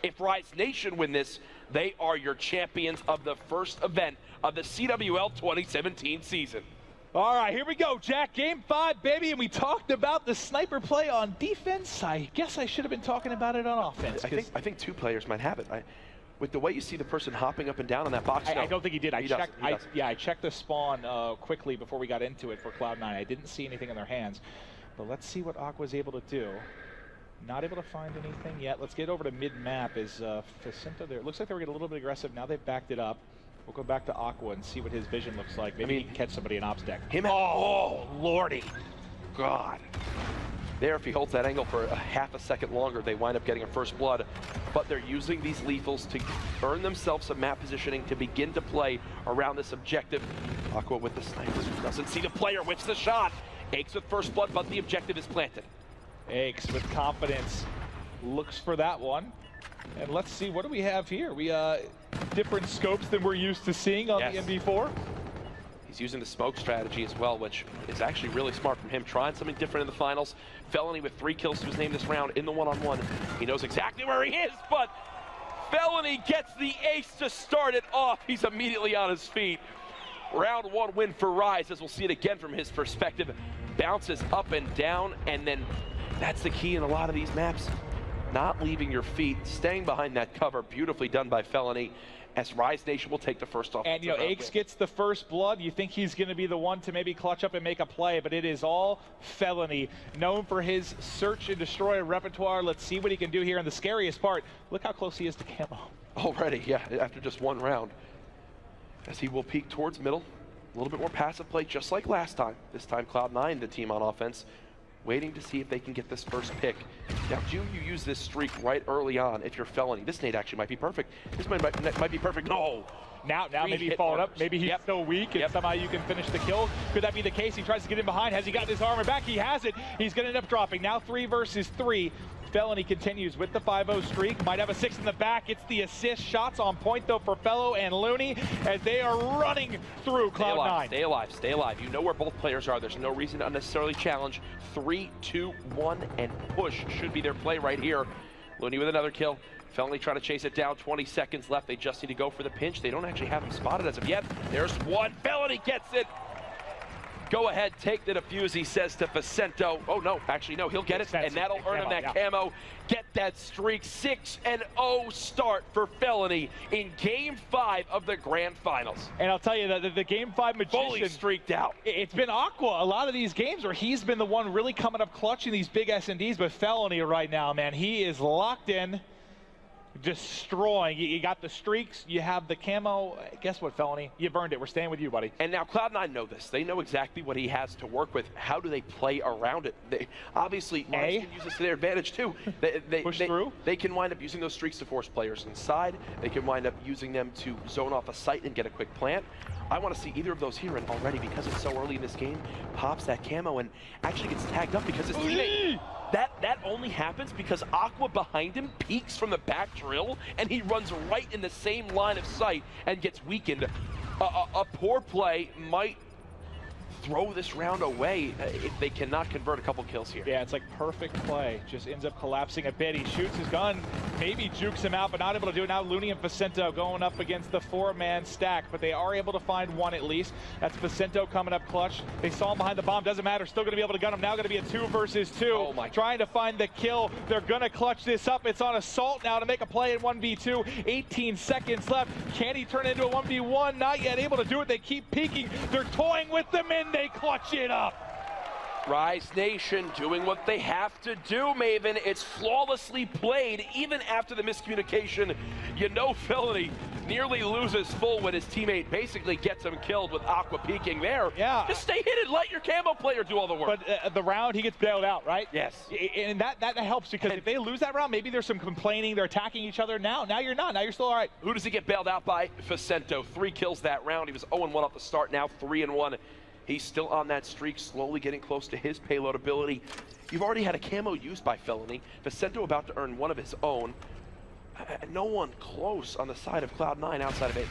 If Rise Nation win this, they are your champions of the first event of the CWL 2017 season. All right, here we go, Jack. Game 5, baby, and we talked about the sniper play on defense. I guess I should have been talking about it on offense. I think 2 players might have it. With the way you see the person hopping up and down on that box, I don't think he did. I checked the spawn quickly before we got into it for Cloud9. I didn't see anything in their hands, but let's see what Aqua's able to do. Not able to find anything yet. Let's get over to mid-map. Is Jacinto there? It looks like they were getting a little bit aggressive. Now they've backed it up. We'll go back to Aqua and see what his vision looks like. Maybe he can catch somebody in ops deck. Oh, lordy. God. There, if he holds that angle for a half a second longer, they wind up getting a first blood. But they're using these lethals to earn themselves some map positioning to begin to play around this objective. Aqua with the sniper doesn't see the player, whips the shot. Aches with first blood, but the objective is planted. Aches with confidence looks for that one. And let's see, what do we have here? We different scopes than we're used to seeing on the MV4. He's using the smoke strategy as well, which is actually really smart from him, trying something different in the finals. Felony with 3 kills to his name this round in the one-on-one. He knows exactly where he is, but Felony gets the ace to start it off. He's immediately on his feet. Round 1 win for Rise, as we'll see it again from his perspective. Bounces up and down, and then that's the key in a lot of these maps. Not leaving your feet, staying behind that cover. Beautifully done by Felony, as Rise Nation will take the first off. And, you know, Aches gets the first blood. You think he's going to be the one to maybe clutch up and make a play, but it is all Felony. Known for his search and destroy repertoire. Let's see what he can do here. And the scariest part, look how close he is to camo. Already, yeah, after just 1 round. As he will peek towards middle. A little bit more passive play, just like last time. This time, Cloud9, the team on offense, waiting to see if they can get this first pick. Now, do you use this streak right early on if you're Felony? This nade actually might be perfect. This might be perfect. No! Now maybe he followed up. Maybe he's still weak and somehow you can finish the kill. Could that be the case? He tries to get in behind. Has he gotten his armor back? He has it. He's going to end up dropping. Now 3 versus 3. Felony continues with the 5-0 streak. Might have a 6 in the back. It's the assist. Shots on point, though, for Fellow and Looney as they are running through Cloud9. Stay alive, stay alive. You know where both players are. There's no reason to unnecessarily challenge. 3, 2, 1, and push should be their play right here. Looney with another kill. Felony trying to chase it down. 20 seconds left. They just need to go for the pinch. They don't actually have him spotted as of yet. There's one. Felony gets it. Go ahead, take the defuse, he says to Vicento. Oh, no, actually, no, he'll get it, and that'll earn him that camo. Get that streak. 6-0 start for Felony in Game 5 of the Grand Finals. And I'll tell you that the Game 5 magician fully streaked out. It's been Aqua a lot of these games where he's been the one really coming up clutching these big S&Ds, but Felony right now, man, he is locked in. Destroying. You got the streaks, you have the camo. Guess what, Felony? You burned it. We're staying with you, buddy. And now Cloud9 know this. They know exactly what he has to work with. How do they play around it? They obviously can use this to their advantage too. They push through. They can wind up using those streaks to force players inside. They can wind up using them to zone off a site and get a quick plant. I want to see either of those here, and already because it's so early in this game, pops that camo and actually gets tagged up because his teammate. That only happens because Aqua behind him peeks from the back drill, and he runs right in the same line of sight and gets weakened. A poor play might throw this round away if they cannot convert a couple kills here. Yeah, it's like perfect play. Just ends up collapsing a bit. He shoots his gun, maybe jukes him out, but not able to do it. Now Looney and Vicento going up against the 4-man stack, but they are able to find one at least. That's Vicento coming up clutch. They saw him behind the bomb. Doesn't matter. Still going to be able to gun him. Now going to be a 2 versus 2. Oh my. Trying to find the kill. They're going to clutch this up. It's on Assault now to make a play in 1v2. 18 seconds left. Can he turn it into a 1v1? Not yet able to do it. They keep peeking. They're toying with them, and they clutch it up. Rise Nation doing what they have to do, Maven. It's flawlessly played, even after the miscommunication. You know Felony nearly loses full when his teammate basically gets him killed with Aqua peeking there. Yeah. Just stay hidden, let your camo player do all the work. But the round, he gets bailed out, right? Yes. And that helps, because if they lose that round, maybe there's some complaining, they're attacking each other. Now you're not. Now you're still all right. Who does he get bailed out by? Vicento. 3 kills that round. He was 0-1 off the start, now 3-1. He's still on that streak, slowly getting close to his payload ability. You've already had a camo used by Felony. Vicento about to earn one of his own. No one close on the side of Cloud9 outside of Ace.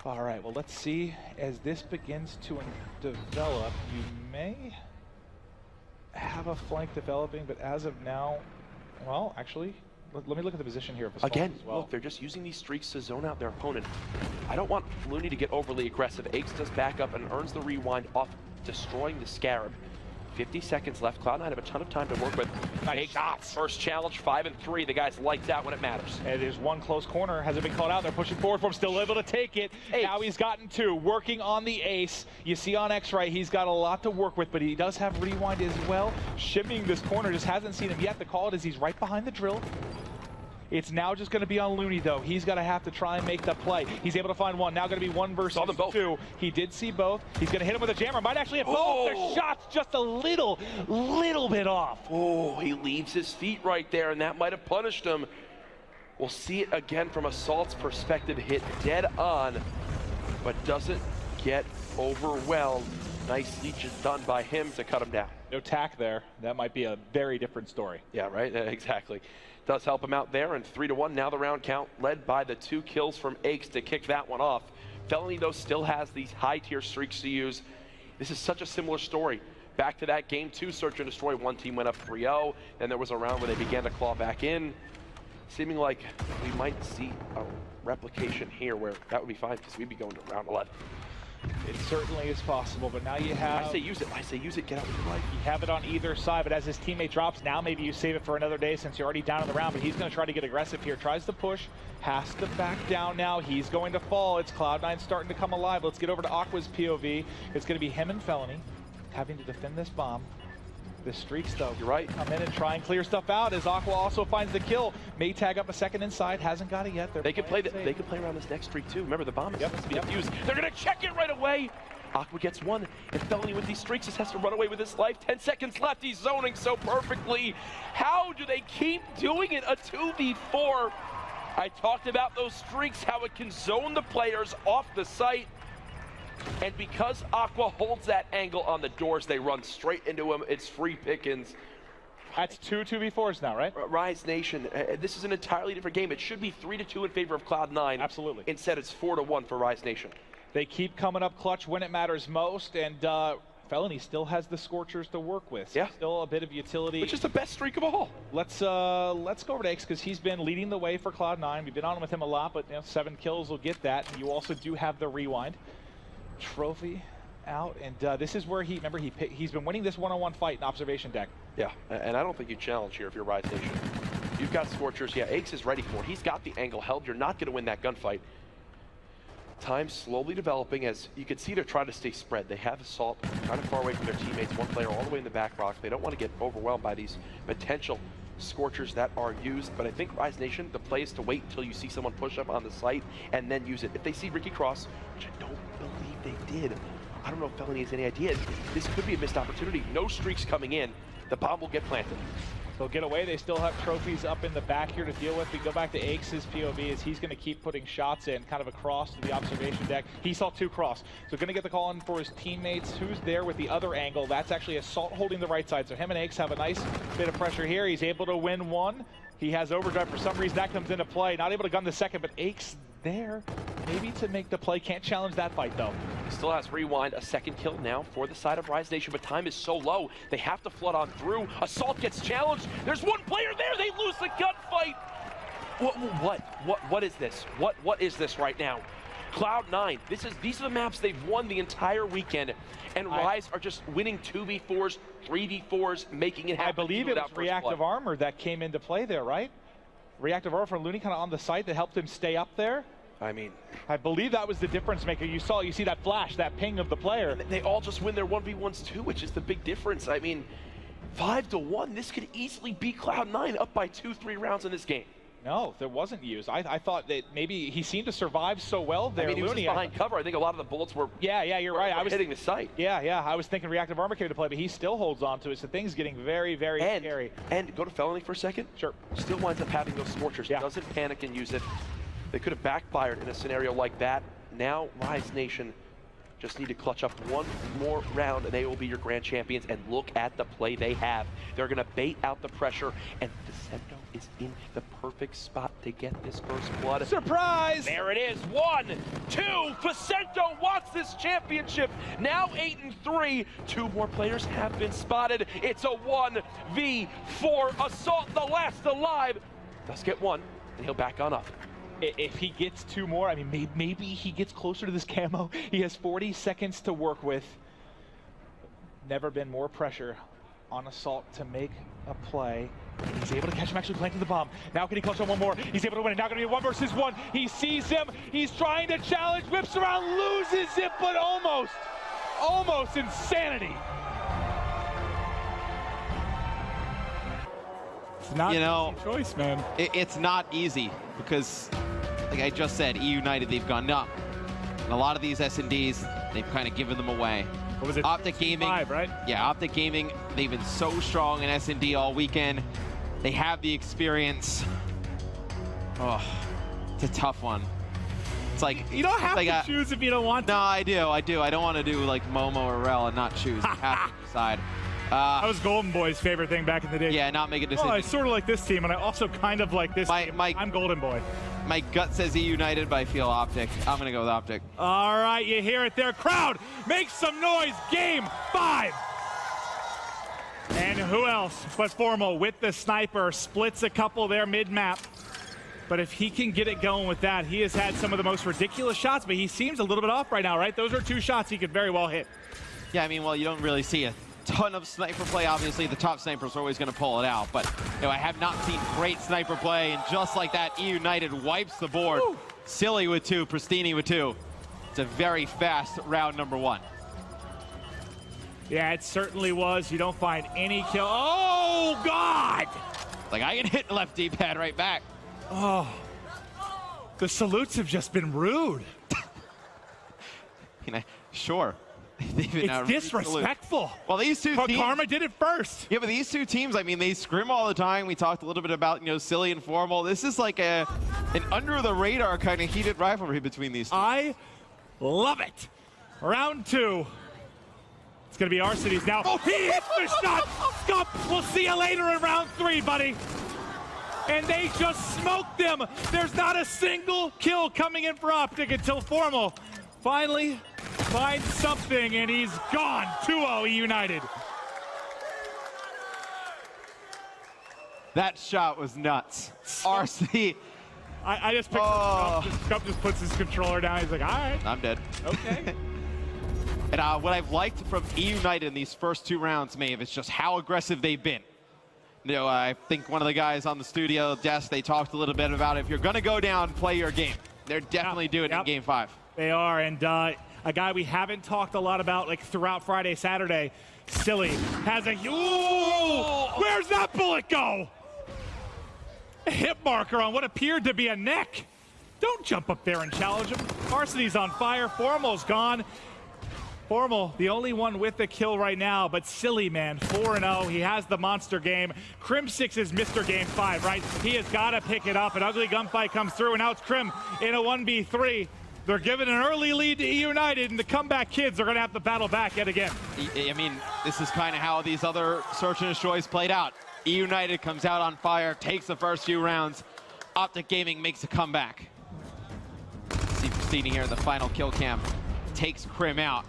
All right, well, let's see. As this begins to develop, you may have a flank developing, but as of now, well, actually, Let me look at the position here. Of Again, as well. look, they're just using these streaks to zone out their opponent. I don't want Looney to get overly aggressive. Aches does back up and earns the rewind off destroying the Scarab. 50 seconds left. Cloud9 have a ton of time to work with. Nice shots. First challenge, 5 and 3. The guy's lights out when it matters. And there's one close corner. Hasn't been called out. They're pushing forward for him. Still able to take it. Ace. Now he's gotten 2. Working on the ace. You see on X right, he's got a lot to work with, but he does have rewind as well. Shimmying this corner. Just hasn't seen him yet. The call it is he's right behind the drill. It's now just going to be on Looney, though. He's going to have to try and make the play. He's able to find one. Now going to be 1 versus 2. He did see both. He's going to hit him with a jammer. Might actually hit both. The shot's just a little bit off. Oh, he leaves his feet right there, and that might have punished him. We'll see it again from Assault's perspective. Hit dead on, but doesn't get overwhelmed. Nicely just done by him to cut him down. No tack there. That might be a very different story. Yeah, right? Exactly. Does help him out there, and 3-1. Now the round count led by the 2 kills from Aches to kick that one off. Felony, though, still has these high-tier streaks to use. This is such a similar story. Back to that game 2 search and destroy. One team went up 3-0, and there was a round where they began to claw back in. Seeming like we might see a replication here where that would be fine because we'd be going to round 11. It certainly is possible, but now you have... I say use it. I say use it. Get out with your life. You have it on either side, but as his teammate drops, now maybe you save it for another day since you're already down in the round, but he's going to try to get aggressive here. Tries to push, has to back down now. He's going to fall. It's Cloud9 starting to come alive. Let's get over to Aqua's POV. It's going to be him and Felony having to defend this bomb. The streaks, though, you're right. Come in and try and clear stuff out as Aqua also finds the kill. May tag up a second inside, hasn't got it yet. They could play around this next streak too. Remember, the bomb is supposed to be defused. They're going to check it right away. Aqua gets 1, and Felony with these streaks just has to run away with his life. 10 seconds left. He's zoning so perfectly. How do they keep doing it? A 2v4. I talked about those streaks, how it can zone the players off the site. And because Aqua holds that angle on the doors, they run straight into him. It's free pickings. That's 2 2v4s now, right? Rise Nation, this is an entirely different game. It should be 3-2 in favor of Cloud9. Absolutely. Instead, it's 4-1 for Rise Nation. They keep coming up clutch when it matters most, and Felony still has the Scorchers to work with. So still a bit of utility. Which is the best streak of all. Let's go over to Aches because he's been leading the way for Cloud9. We've been on with him a lot, but 7 kills will get that. You also do have the rewind. Trophy out, and this is where he's been winning this one-on-one fight in observation deck. Yeah, and I don't think you challenge here if you're Rise Nation. You've got Scorchers. Yeah, Aches is ready for it. He's got the angle held. You're not going to win that gunfight. Time slowly developing as you can see they're trying to stay spread. They have Assault kind of far away from their teammates. One player all the way in the back rock. They don't want to get overwhelmed by these potential Scorchers that are used, but I think Rise Nation, the play is to wait until you see someone push up on the site and then use it. If they see Ricky Cross, which I don't believe they did, I don't know if Felony has any idea. This could be a missed opportunity. No streaks coming in. The bomb will get planted. They'll get away. They still have trophies up in the back here to deal with. We go back to Aches' POV as he's going to keep putting shots in kind of across to the observation deck. He saw 2 cross. So going to get the call in for his teammates. Who's there with the other angle? That's actually Assault holding the right side. So him and Aches have a nice bit of pressure here. He's able to win 1. He has overdrive for some reason. That comes into play. Not able to gun the second, but Aches there maybe to make the play. Can't challenge that fight, though. He still has rewind. A second kill now for the side of Rise Nation, but time is so low. They have to flood on through. Assault gets challenged. There's one player there. They lose the gunfight. What is this? What is this right now? Cloud9, these are the maps they've won the entire weekend, and Rise are just winning 2v4s, 3v4s, making it happen. I believe it was reactive armor that came into play there, right? Reactive armor from Looney kind of on the site that helped him stay up there. I mean, I believe that was the difference maker. You see that flash, that ping of the player. They all just win their 1v1s too, which is the big difference. I mean, 5-1, this could easily be Cloud9 up by 2-3 rounds in this game. No, there wasn't used. I thought that maybe he seemed to survive so well there. I mean, he was just behind cover. I think a lot of the bullets were you're right. I was hitting the site. Yeah, I was thinking reactive armor came to play, but he still holds on to it, so things getting very, very scary. And go to Felony for a second. Sure. Still winds up having those Scorchers. Doesn't panic and use it. They could have backfired in a scenario like that. Now, Rise Nation just need to clutch up one more round, and they will be your grand champions. And look at the play they have. They're going to bait out the pressure, and Vicento is in the perfect spot to get this first blood. Surprise! There it is. 1, 2. Vicento wants this championship. Now 8-3. 2 more players have been spotted. It's a 1v4. Assault, the last alive. Does get one, and he'll back on up. If he gets 2 more, I mean, maybe he gets closer to this camo. He has 40 seconds to work with. Never been more pressure on Assault to make a play. He's able to catch him actually planting the bomb. Now can he clutch on one more? He's able to win it. Now going to be a 1 versus 1. He sees him. He's trying to challenge, whips around, loses it, but almost insanity. It's not an easy choice, man. It's not easy because, like I just said, E United, they've gone up. And a lot of these S&Ds, they've kind of given them away. What was it? Optic Gaming, 5, right? Yeah, Optic Gaming, they've been so strong in S&D all weekend. They have the experience. Oh, it's a tough one. It's like you don't have to choose if you don't want to. No, I do. I don't want to do like Momo or Rel and not choose. You have to decide. That was Golden Boy's favorite thing back in the day. Yeah, not make a decision. Oh, I sort of like this team, and I also kind of like this team. I'm Golden Boy. My gut says E United, but I feel Optic. I'm going to go with Optic. All right, you hear it there. Crowd, make some noise. Game 5. And who else but Formal with the sniper. Splits a couple there mid-map. But if he can get it going with that, he has had some of the most ridiculous shots, but he seems a little bit off right now, right? Those are 2 shots he could very well hit. Yeah, I mean, well, you don't really see a ton of sniper play. Obviously, the top snipers are always going to pull it out, but I have not seen great sniper play, and just like that, E United wipes the board. Woo. Silly with 2, Pristini with 2. It's a very fast round number 1. Yeah, it certainly was. You don't find any kill. Oh, God! Like, I can hit left D-pad right back. Oh, the salutes have just been rude. Sure. It's disrespectful. Well, these 2 teams, Karma did it first. Yeah, but these 2 teams, I mean, they scrim all the time. We talked a little bit about, Silly and Formal. This is like an under-the-radar kind of heated rivalry between these 2. I love it. Round 2. It's going to be our cities now. Oh, he hits the shot. Scup, we'll see you later in round 3, buddy. And they just smoked them. There's not a single kill coming in for Optic until Formal finally finds something, and he's gone. 2-0 United. That shot was nuts. RC. I just picked Scup just puts his controller down. He's like, all right. I'm dead. Okay. And what I've liked from E United in these first 2 rounds, Maeve, is just how aggressive they've been. I think one of the guys on the studio desk, they talked a little bit about it. If you're going to go down, play your game. They're definitely doing it in Game 5. They are, and a guy we haven't talked a lot about like throughout Friday, Saturday, Silly, has a where's that bullet go? A hit marker on what appeared to be a neck. Don't jump up there and challenge him. Varsity's on fire. Formal's gone. Formal, the only one with the kill right now, but Silly, man, 4-0. He has the monster game. Crim6 is Mr. Game 5, right? He has got to pick it up. An ugly gunfight comes through, and now it's Crim in a 1v3. They're giving an early lead to E United, and the comeback kids are going to have to battle back yet again. I mean, this is kind of how these other Search and Destroys played out. E United comes out on fire, takes the first few rounds. Optic Gaming makes a comeback. See Pristini here in the final kill cam. Takes Crim out.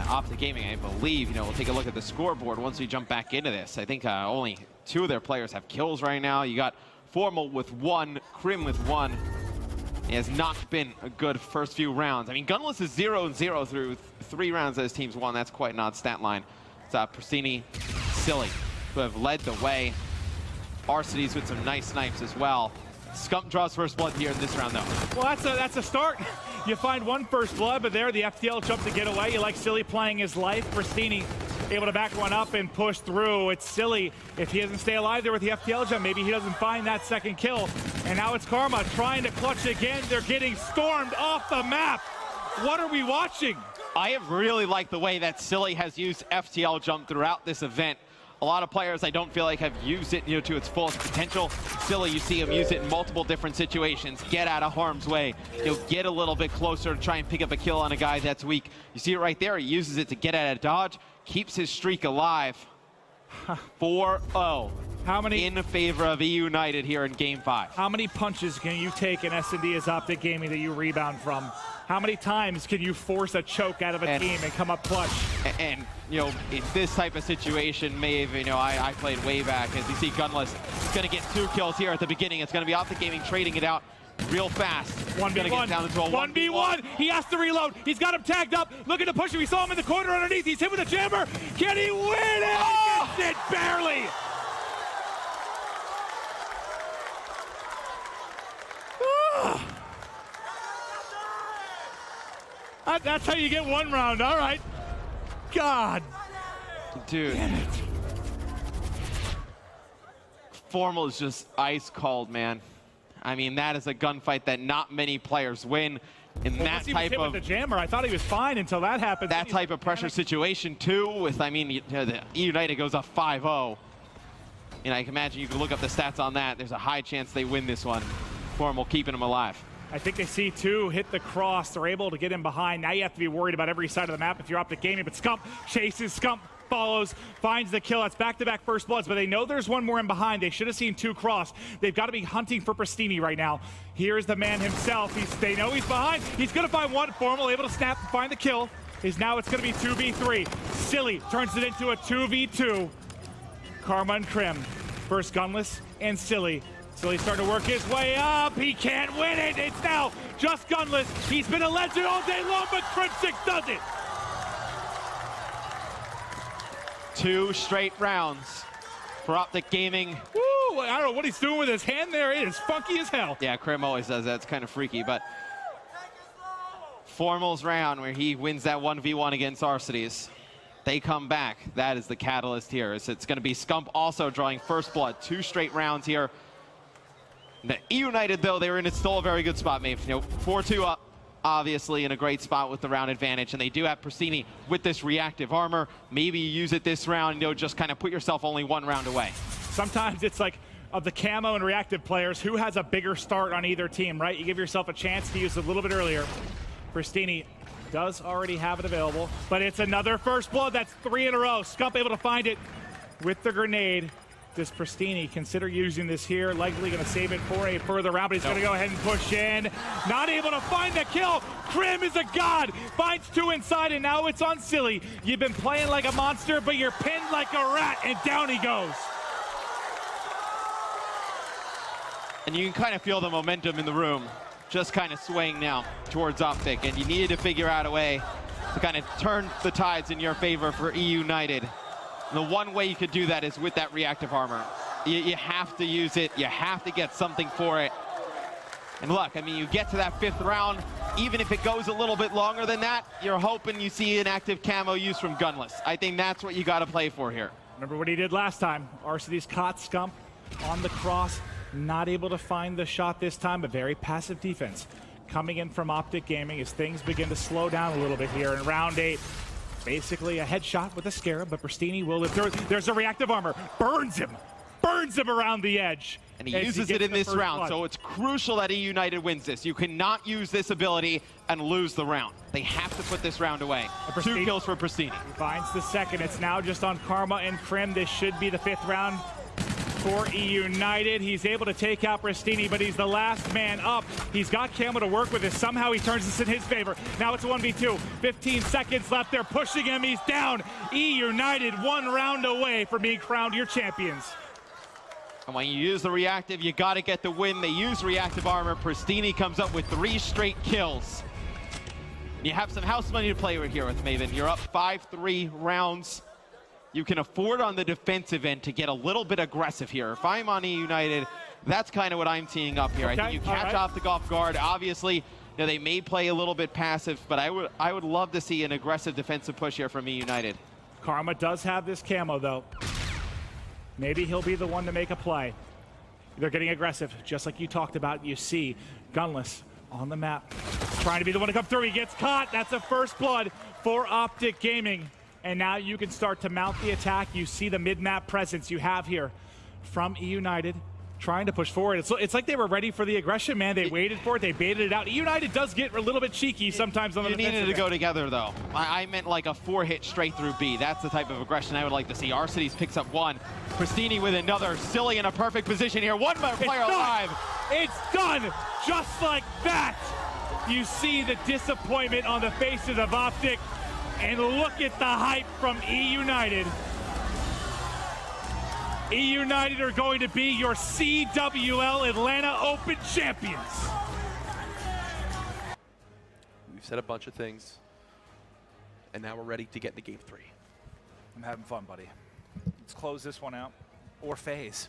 Optic Gaming, I believe, we'll take a look at the scoreboard once we jump back into this. I think only 2 of their players have kills right now. You got Formal with 1, Crim with 1. It has not been a good first few rounds. I mean, Gunless is 0-0 through 3 rounds that his team's won. That's quite an odd stat line. It's Pristini, Silly, who have led the way. Arcides with some nice snipes as well. Scump draws first blood here in this round, though. Well, that's a start. You find 1 first blood, but there the FTL jump to get away. You like Silly playing his life. Pristini able to back one up and push through. It's Silly. If he doesn't stay alive there with the FTL jump, maybe he doesn't find that second kill. And now it's Karma trying to clutch again. They're getting stormed off the map. What are we watching? I have really liked the way that Silly has used FTL jump throughout this event. A lot of players I don't feel like have used it to its fullest potential. Silly, you see him use it in multiple different situations. Get out of harm's way. He'll get a little bit closer to try and pick up a kill on a guy that's weak. You see it right there. He uses it to get out of dodge, keeps his streak alive. 4-0 How many in favor of E United here in Game 5. How many punches can you take in S&D as Optic Gaming that you rebound from? How many times can you force a choke out of a team and come up clutch? And you know, in this type of situation, Maeve, you know, I played way back. As you see, Gunless is going to get 2 kills here at the beginning. It's going to be Optic Gaming trading it out real fast. 1v1. 1v1. He has to reload. He's got him tagged up. Looking to push him. We saw him in the corner underneath. He's hit with a jammer. Can he win it? Oh! He gets it barely. That's how you get 1 round. All right. God. Dude. Formal is just ice cold, man. I mean, that is a gunfight that not many players win in that type of. With the jammer, I thought he was fine until that happened. That type of pressure situation too. With, I mean, the E United goes up 5-0. And I can imagine you can look up the stats on that. There's a high chance they win this one. Formal keeping them alive. I think they see 2 hit the cross. They're able to get him behind. Now you have to be worried about every side of the map if you're Optic Gaming. But Scump chases, Scump follows, finds the kill. That's back-to-back first bloods, but they know there's 1 more in behind. They should have seen 2 cross. They've got to be hunting for Pristini right now. Here's the man himself. They know he's behind. He's going to find 1. Formal able to snap and find the kill. Now it's going to be 2v3. Silly turns it into a 2v2. Karma and Krim. First Gunless and Silly. Silly's starting to work his way up. He can't win it. It's now just Gunless. He's been a legend all day long, but Crimsix does it. 2 straight rounds for Optic Gaming. Woo! I don't know what he's doing with his hand there. It is funky as hell. Yeah, Krim always does that. It's kind of freaky, but Formal's round where he wins that 1v1 against Arcides. They come back. That is the catalyst here. It's going to be Scump also drawing first blood. 2 straight rounds here. The E United, though, they were in still a very good spot, Maeve. You know, 4-2 up, obviously in a great spot with the round advantage, and they do have Pristini with this reactive armor. Maybe you use it this round, you know, just kind of put yourself only 1 round away. Sometimes it's like, of the camo and reactive players, who has a bigger start on either team, right? You give yourself a chance to use it a little bit earlier. Pristini does already have it available, but it's another first blood. That's 3 in a row. Scump able to find it with the grenade. Does Pristini consider using this here? Likely going to save it for a further round, but he's going to go ahead and push in. Not able to find the kill. Krim is a god. Finds 2 inside, and now it's on Silly. You've been playing like a monster, but you're pinned like a rat, and down he goes. And you can kind of feel the momentum in the room just kind of swaying now towards Optic, and you needed to figure out a way to kind of turn the tides in your favor for E United. And the one way you could do that is with that reactive armor. You have to use it. You have to get something for it. And look, I mean, you get to that 5th round, even if it goes a little bit longer than that, you're hoping you see an active camo use from Gunless. I think that's what you got to play for here. Remember what he did last time. Arcides caught Scump on the cross. Not able to find the shot this time, but very passive defense coming in from Optic Gaming as things begin to slow down a little bit here in round 8. Basically a headshot with a Scarab, but Pristini will live through. There's a reactive armor. Burns him around the edge. And he uses it in this round, so it's crucial that E United wins this. You cannot use this ability and lose the round. They have to put this round away. 2 kills for Pristini. He finds the 2nd. It's now just on Karma and Krim. This should be the 5th round for E United. He's able to take out Pristini, but he's the last man up. He's got camo to work with this. Somehow he turns this in his favor. Now it's a 1v2. 15 seconds left. They're pushing him. He's down. E United 1 round away from being crowned your champions. And when you use the reactive, you got to get the win. They use reactive armor. Pristini comes up with 3 straight kills. You have some house money to play with here with Maven. You're up 5-3 rounds. You can afford on the defensive end to get a little bit aggressive here. If I'm on E United, that's kind of what I'm teeing up here. Okay, I think you catch off the off guard. Obviously, you know, they may play a little bit passive, but I would love to see an aggressive defensive push here from E United. Karma does have this camo, though. Maybe he'll be the one to make a play. They're getting aggressive, just like you talked about. You see Gunless on the map, trying to be the one to come through. He gets caught. That's a first blood for Optic Gaming. And now you can start to mount the attack. You see the mid-map presence you have here from E United, trying to push forward. It's like they were ready for the aggression, man. They waited for it. They baited it out. United does get a little bit cheeky sometimes on the defensive. You needed to go together, though. I meant like a 4-hit straight through B. That's the type of aggression I would like to see. Arcides picks up one. Pristini with another. Silly in a perfect position here. One more player alive. It's done just like that. You see the disappointment on the faces of Optic, and look at the hype from E United. E United are going to be your CWL Atlanta Open champions. We've said a bunch of things, and now we're ready to get into game 3. I'm having fun, buddy. Let's close this one out. Or FaZe.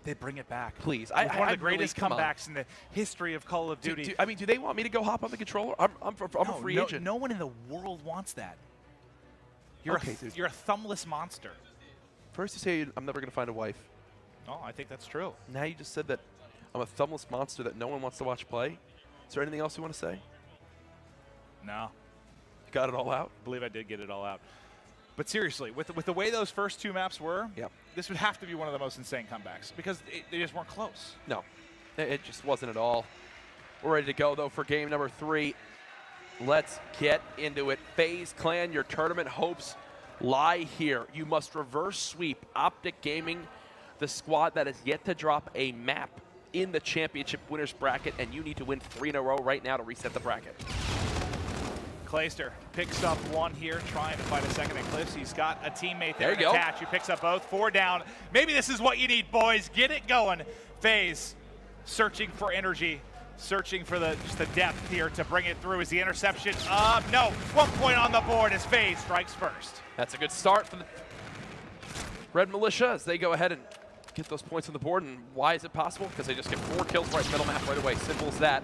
They bring it back. Please. One of the greatest comebacks in the history of Call of Duty. Do they want me to go hop on the controller? I'm a free agent. No one in the world wants that. You're a thumbless monster. First you say I'm never going to find a wife. Oh, I think that's true. Now you just said that I'm a thumbless monster that no one wants to watch play. Is there anything else you want to say? No. You got it all out? I believe I did get it all out. But seriously, with the way those first 2 maps were, this would have to be one of the most insane comebacks because they just weren't close. No, it just wasn't at all. We're ready to go, though, for game number 3. Let's get into it. FaZe Clan, your tournament hopes lie here. You must reverse sweep Optic Gaming, the squad that has yet to drop a map in the championship winners bracket, and you need to win 3 in a row right now to reset the bracket. Clayster picks up one here, trying to fight a second eclipse. He's got a teammate there, you go. Attach, who picks up both. 4 down. Maybe this is what you need, boys. Get it going. FaZe searching for energy, searching for just the depth here to bring it through. Is the interception? No. 1 point on the board as FaZe strikes first. That's a good start for the Red Militia as they go ahead and get those points on the board. And why is it possible? Because they just get 4 kills right middle map right away. Simple as that.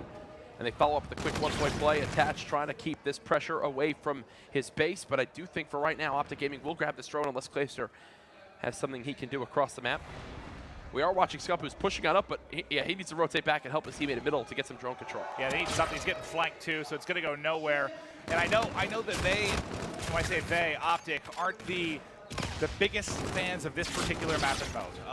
And they follow up with a quick 1-point play. Attach trying to keep this pressure away from his base. But I do think for right now, Optic Gaming will grab this drone unless Clayster has something he can do across the map. We are watching Scump, who's pushing on up, but he needs to rotate back and help his teammate in middle to get some drone control. Yeah, they need something. He's getting flanked too, so it's going to go nowhere. And I know that they, when I say they, Optic, aren't the biggest fans of this particular map and mode.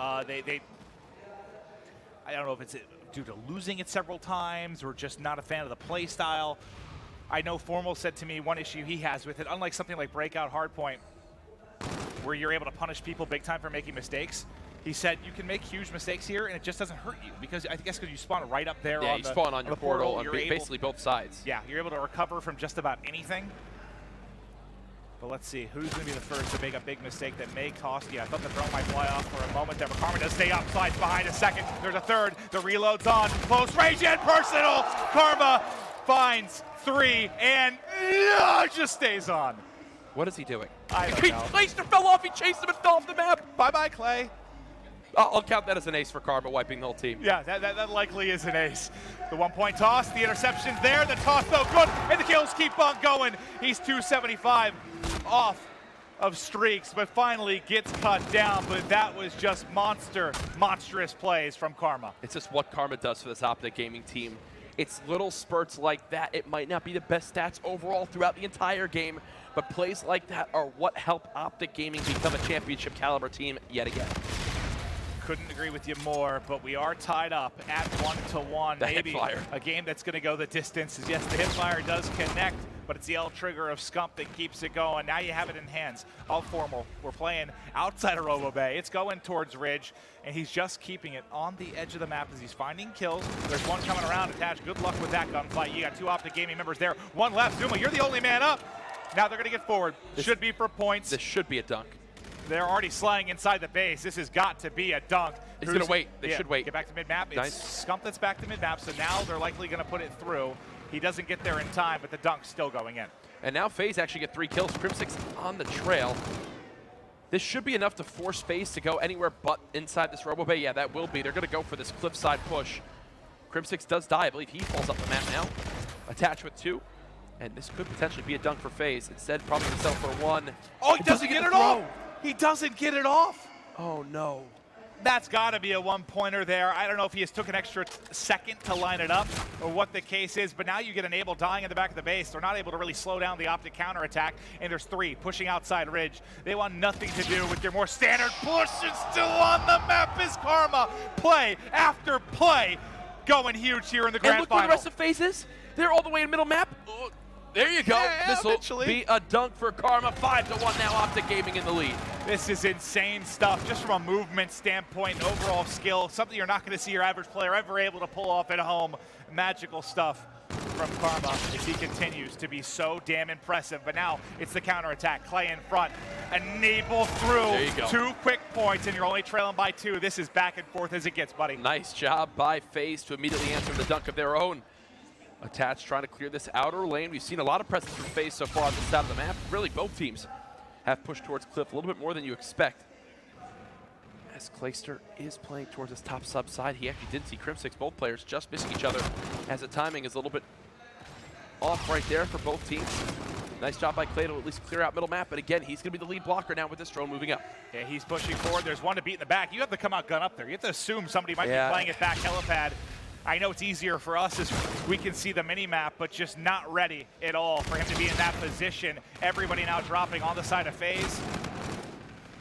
I don't know if it's due to losing it several times or just not a fan of the play style. I know Formal said to me one issue he has with it, unlike something like Breakout Hardpoint, where you're able to punish people big time for making mistakes. He said you can make huge mistakes here and it just doesn't hurt you because I guess because you spawn right up there. Yeah, you spawn on your portal on basically both sides. Yeah, you're able to recover from just about anything. But let's see, who's going to be the first to make a big mistake that may cost you? I thought the drone might fly off for a moment there, but Karma does stay up, slides behind a second. There's a third, the reload's on, close range and personal. Karma finds 3 and just stays on. What is he doing? I don't know. Clayster fell off, he chased him and fell off the map. Bye-bye, Clay. I'll count that as an ace for Karma, wiping the whole team. Yeah, that likely is an ace. The 1-point toss, the interception's there, the toss though good, and the kills keep on going. He's 275 off of streaks, but finally gets cut down, but that was just monstrous plays from Karma. It's just what Karma does for this Optic Gaming team. It's little spurts like that. It might not be the best stats overall throughout the entire game, but plays like that are what help Optic Gaming become a championship caliber team yet again. Couldn't agree with you more, but we are tied up at 1-1. The Maybe hipfire. A game that's going to go the distance. Yes, the hipfire does connect, but it's the L trigger of Scump that keeps it going. Now you have it in hands. All Formal. We're playing outside of Robo Bay. It's going towards Ridge, and he's just keeping it on the edge of the map as he's finding kills. There's one coming around. Attached. Good luck with that gunfight. You got 2 Optic Gaming members there. 1 left. Zuma, you're the only man up. Now they're going to get forward. Should be for points. This should be a dunk. They're already sliding inside the base. This has got to be a dunk. He's going to wait. They should wait. Get back to mid-map. It's Nice. Scump that's back to mid-map, so now they're likely going to put it through. He doesn't get there in time, but the dunk's still going in. And now FaZe actually get 3 kills. Crimsix on the trail. This should be enough to force FaZe to go anywhere but inside this Robo Bay. Yeah, that will be. They're going to go for this cliffside push. Crimsix does die. I believe he falls up the map now. Attached with 2. And this could potentially be a dunk for FaZe. Instead, probably himself for 1. Oh, he doesn't get it off! He doesn't get it off! Oh, no. That's got to be a one-pointer there. I don't know if he just took an extra second to line it up or what the case is, but now you get Enable dying in the back of the base. They're not able to really slow down the Optic counterattack, and there's 3 pushing outside Ridge. They want nothing to do with your more standard push, and still on the map is Karma. Play after play going huge here in the grand and look final. where the rest of FaZe is. They're all the way in middle map. Oh, there you go. Yeah, this will be a dunk for Karma. 5-1 now, Optic Gaming in the lead. This is insane stuff, just from a movement standpoint, overall skill, something you're not going to see your average player ever able to pull off at home. Magical stuff from Karma as he continues to be so damn impressive. But now it's the counterattack. Clay in front, Enable through. There you go. 2 quick points, and you're only trailing by 2. This is back and forth as it gets, buddy. Nice job by FaZe to immediately answer the dunk of their own. Attached trying to clear this outer lane. We've seen a lot of presence from FaZe so far on this side of the map. Really, both teams have pushed towards Cliff a little bit more than you expect. As Clayster is playing towards his top sub side, he actually did see Crim6, both players just missing each other, as the timing is a little bit off right there for both teams. Nice job by Clay to at least clear out middle map, but again, he's going to be the lead blocker now with this drone moving up. Yeah, he's pushing forward. There's one to beat in the back. You have to come out gun up there. You have to assume somebody might be playing it back helipad. I know it's easier for us as we can see the mini-map, but just not ready at all for him to be in that position. Everybody now dropping on the side of FaZe.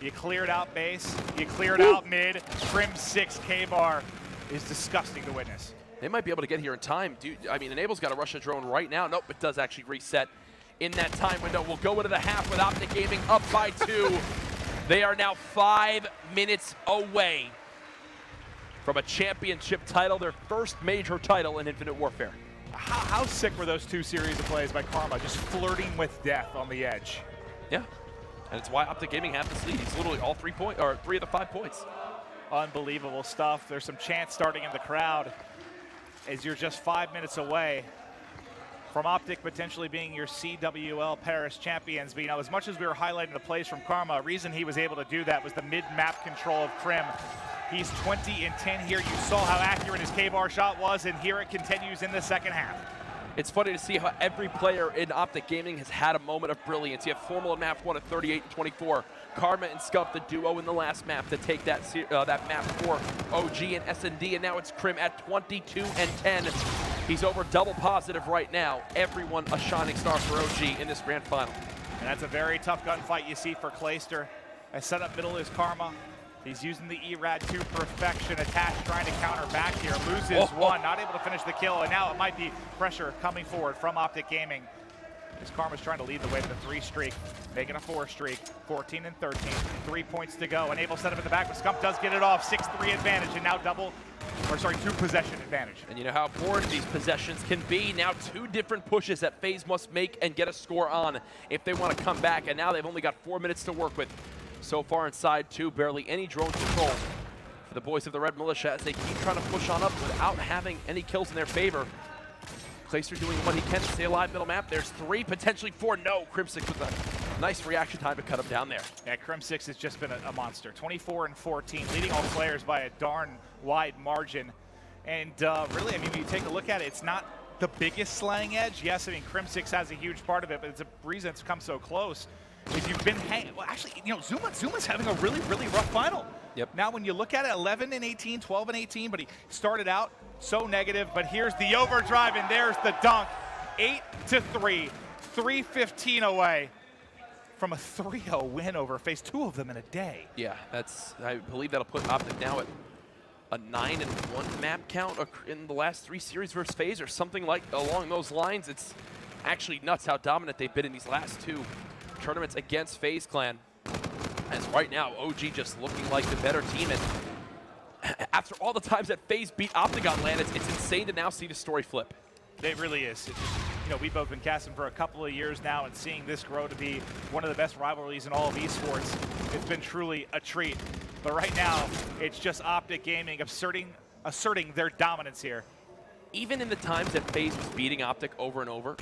You cleared out base, you cleared out mid. Crim6 K-Bar is disgusting to witness. They might be able to get here in time. Dude, I mean, Enable's got to rush a drone right now. Nope, it does actually reset in that time window. We'll go into the half with Optic Gaming up by 2. They are now 5 minutes away from a championship title, their first major title in Infinite Warfare. How sick were those 2 series of plays by Karma, just flirting with death on the edge? Yeah, and it's why Optic Gaming have this lead. He's literally all 3 of the 5 points. Unbelievable stuff. There's some chants starting in the crowd as you're just 5 minutes away from Optic potentially being your CWL Paris champions. But you know, as much as we were highlighting the plays from Karma, a reason he was able to do that was the mid-map control of Crim. He's 20 and 10 here. You saw how accurate his K-bar shot was, and here it continues in the second half. It's funny to see how every player in Optic Gaming has had a moment of brilliance. You have Formal in map 1 at 38 and 24. Karma and Scump, the duo in the last map to take that map for OG and S&D, and now it's Crim at 22 and 10. He's over double positive right now. Everyone a shining star for OG in this grand final. And that's a very tough gunfight you see for Clayster. As set up middle is Karma. He's using the ERAD to perfection. Attached trying to counter back here. Loses one, not able to finish the kill. And now it might be pressure coming forward from Optic Gaming. As Karma's trying to lead the way with a 3 streak, making a 4 streak, 14 and 13, 3 points to go. Enable set up in the back, but Scump does get it off. 6-3 advantage, and now 2 possession advantage. And you know how important these possessions can be. Now 2 different pushes that FaZe must make and get a score on if they want to come back. And now they've only got 4 minutes to work with. So far inside 2, barely any drone control for the boys of the Red Militia as they keep trying to push on up without having any kills in their favor. Clayster doing what he can to stay alive middle map. There's 3, potentially 4. No, Crim6 with a nice reaction time to cut him down there. Yeah, Crim6 has just been a monster. 24 and 14, leading all players by a darn wide margin. And really, I mean, when you take a look at it, it's not the biggest slaying edge. Yes, I mean, Crim6 has a huge part of it, but it's a reason it's come so close. If you've been hanging, well, actually, you know, Zuma's having a really, really rough final. Yep. Now, when you look at it, 11 and 18, 12 and 18, but he started out so negative, but here's the overdrive, and there's the dunk. 8-3, 3:15 away from a 3-0 win over FaZe, 2 of them in a day. Yeah, I believe that'll put Optic now at a 9-1 map count in the last 3 series versus FaZe or something like along those lines. It's actually nuts how dominant they've been in these last 2 tournaments against FaZe Clan. As right now, OG just looking like the better team. And after all the times that FaZe beat Optic on LAN, it's insane to now see the story flip. It really is. You know, we've both been casting for a couple of years now, and seeing this grow to be one of the best rivalries in all of esports, it's been truly a treat. But right now, it's just Optic Gaming asserting their dominance here. Even in the times that FaZe was beating Optic over and over,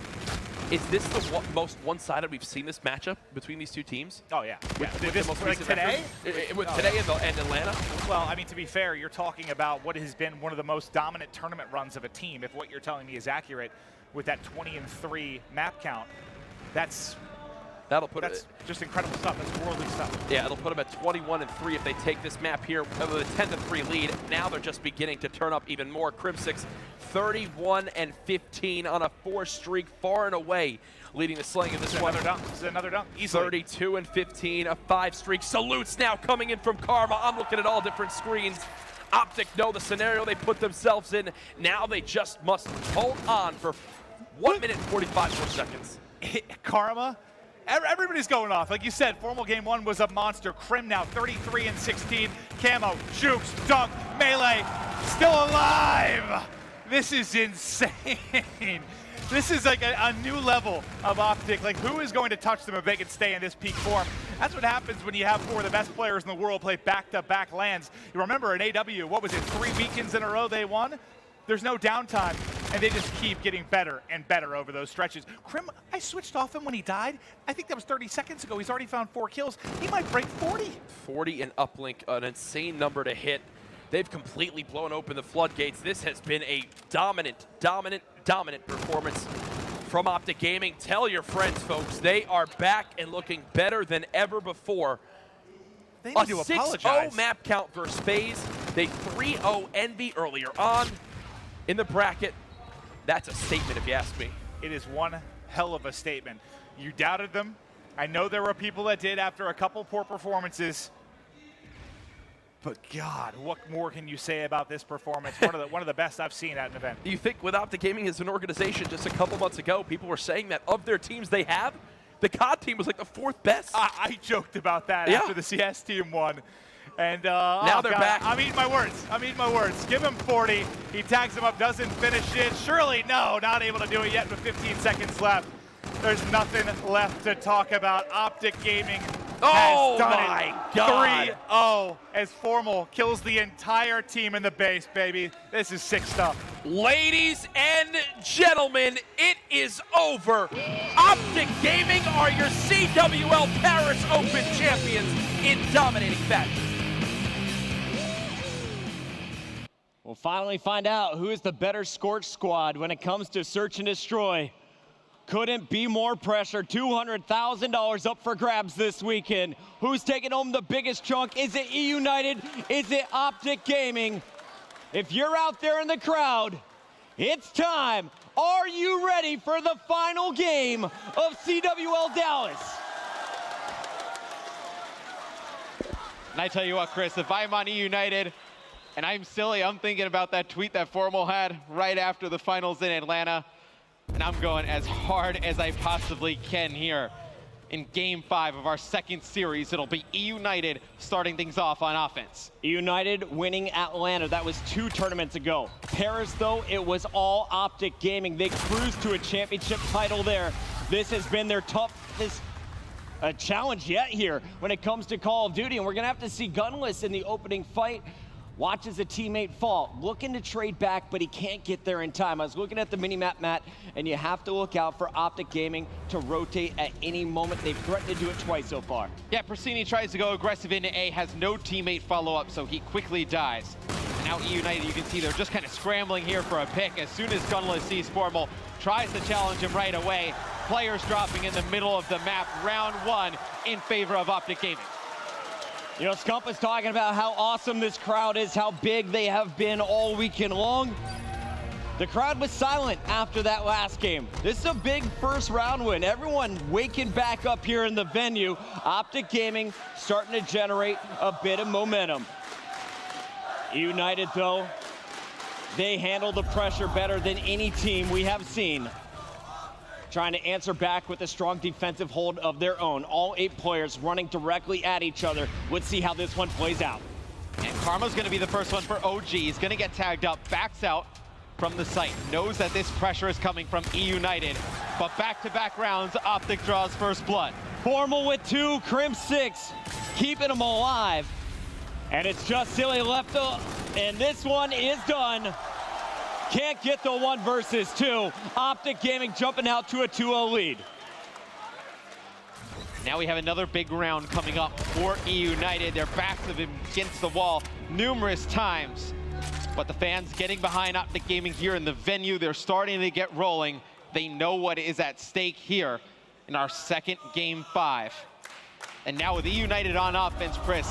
is this the most one-sided we've seen this matchup between these 2 teams? Oh, yeah. With this, most like recent today? Today and Atlanta? Well, I mean, to be fair, you're talking about what has been one of the most dominant tournament runs of a team. If what you're telling me is accurate, with that 20 and 3 map count, that's That'll put That's just incredible stuff. That's worldly stuff. Yeah, it'll put them at 21-3 if they take this map here with a 10-3 lead. Now they're just beginning to turn up even more. Crim6 31-15 on a 4 streak, far and away leading the slaying of this one. Another dunk. This is another dunk. Easily. 32-15, a 5 streak. Salutes now coming in from Karma. I'm looking at all different screens. Optic know the scenario they put themselves in. Now they just must hold on for 1 minute and 45 more seconds. Karma, everybody's going off. Like you said, Formal Game 1 was a monster. Crim now 33-16. Camo, Jukes, dunk, melee, still alive. This is insane. This is like a new level of Optic. Like, who is going to touch them if they can stay in this peak form? That's what happens when you have 4 of the best players in the world play back-to-back lands. You remember in AW, what was it, 3 weekends in a row they won? There's no downtime, and they just keep getting better and better over those stretches. Crim, I switched off him when he died. I think that was 30 seconds ago. He's already found 4 kills. He might break 40. 40 in uplink, an insane number to hit. They've completely blown open the floodgates. This has been a dominant performance from Optic Gaming. Tell your friends, folks, they are back and looking better than ever before. They need to apologize. 6-0 map count versus FaZe. They 3-0 Envy earlier on in the bracket. That's a statement if you ask me. It is one hell of a statement. You doubted them. I know there were people that did after a couple poor performances. But God, what more can you say about this performance? One of the best I've seen at an event. You think with Optic Gaming as an organization just a couple months ago, people were saying that of their teams they have, the COD team was like the 4th best? I joked about that after the CS team won. And now they're back. I'm eating my words. Give him 40. He tags him up, doesn't finish it. Surely, no, not able to do it yet with 15 seconds left. There's nothing left to talk about. Optic Gaming has done my God. 3-0 as Formal kills the entire team in the base, baby. This is sick stuff. Ladies and gentlemen, it is over. Optic Gaming are your CWL Paris Open champions in dominating fashion. We'll finally find out who is the better Scorch squad when it comes to search and destroy. Couldn't be more pressure. $200,000 up for grabs this weekend. Who's taking home the biggest chunk? Is it E United? Is it Optic Gaming? If you're out there in the crowd, it's time. Are you ready for the final game of CWL Dallas? And I tell you what, Chris, if I'm on E United and I'm silly, I'm thinking about that tweet that Formal had right after the finals in Atlanta. And I'm going as hard as I possibly can here in Game 5 of our second series. It'll be E United starting things off on offense. E United winning Atlanta. That was 2 tournaments ago. Paris, though, it was all Optic Gaming. They cruised to a championship title there. This has been their toughest challenge yet here when it comes to Call of Duty. And we're going to have to see Gunless in the opening fight. Watches a teammate fall, looking to trade back, but he can't get there in time. I was looking at the mini-map, Matt, and you have to look out for Optic Gaming to rotate at any moment. They've threatened to do it twice so far. Yeah, Persini tries to go aggressive into A, has no teammate follow-up, so he quickly dies. And now E United, you can see they're just kind of scrambling here for a pick. As soon as Gunless sees Formal, tries to challenge him right away. Players dropping in the middle of the map, round 1 in favor of Optic Gaming. You know, Scump was talking about how awesome this crowd is, how big they have been all weekend long. The crowd was silent after that last game. This is a big first round win. Everyone waking back up here in the venue. Optic Gaming starting to generate a bit of momentum. United, though, they handle the pressure better than any team we have seen. Trying to answer back with a strong defensive hold of their own. All 8 players running directly at each other. Let's see how this one plays out. And Karma's going to be the first one for OG. He's going to get tagged up, backs out from the site. Knows that this pressure is coming from E United. But back-to-back rounds, Optic draws first blood. Formal with 2, Crim 6, keeping them alive. And it's just Silly left, and this one is done. Can't get the 1 versus 2. Optic Gaming jumping out to a 2-0 lead. Now we have another big round coming up for E United. Their backs have been against the wall numerous times. But the fans getting behind Optic Gaming here in the venue. They're starting to get rolling. They know what is at stake here. in our second game 5. And now with E United on offense, Chris,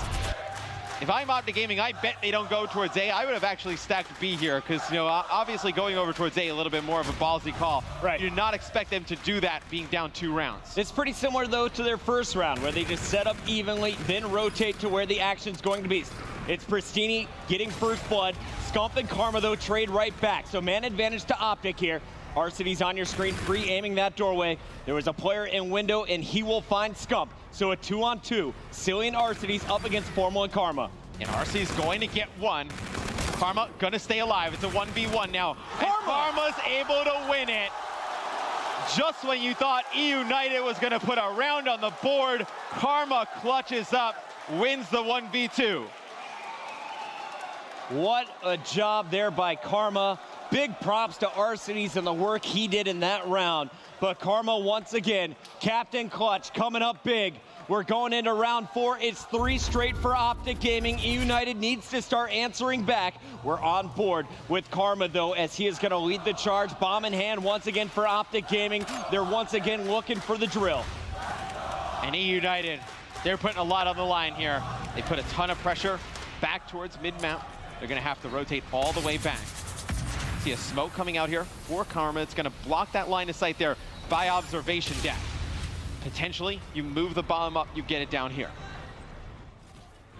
if I'm Optic Gaming, I bet they don't go towards A. I would have actually stacked B here because, you know, obviously going over towards A a little bit more of a ballsy call. Right. You do not expect them to do that being down 2 rounds. It's pretty similar, though, to their first round, where they just set up evenly, then rotate to where the action's going to be. It's Pristini getting first blood. Scump and Karma, though, trade right back. So man advantage to Optic here. Arcidy's on your screen, pre-aiming that doorway. There was a player in window, and he will find Scump. So a 2-on-2. Silly and Arcidy's up against Formal and Karma. And RC's going to get one. Karma gonna stay alive. It's a 1v1 now. And Karma's able to win it. Just when you thought E United was gonna put a round on the board, Karma clutches up, wins the 1v2. What a job there by Karma. Big props to Arcidy's and the work he did in that round. But Karma, once again, Captain Clutch coming up big. We're going into round 4. It's 3 straight for Optic Gaming. E United needs to start answering back. We're on board with Karma, though, as he is going to lead the charge. Bomb in hand once again for Optic Gaming. They're once again looking for the drill. And E United, they're putting a lot on the line here. They put a ton of pressure back towards mid-mount. They're going to have to rotate all the way back. See a smoke coming out here for Karma. It's going to block that line of sight there by observation deck. Potentially, you move the bomb up, you get it down here.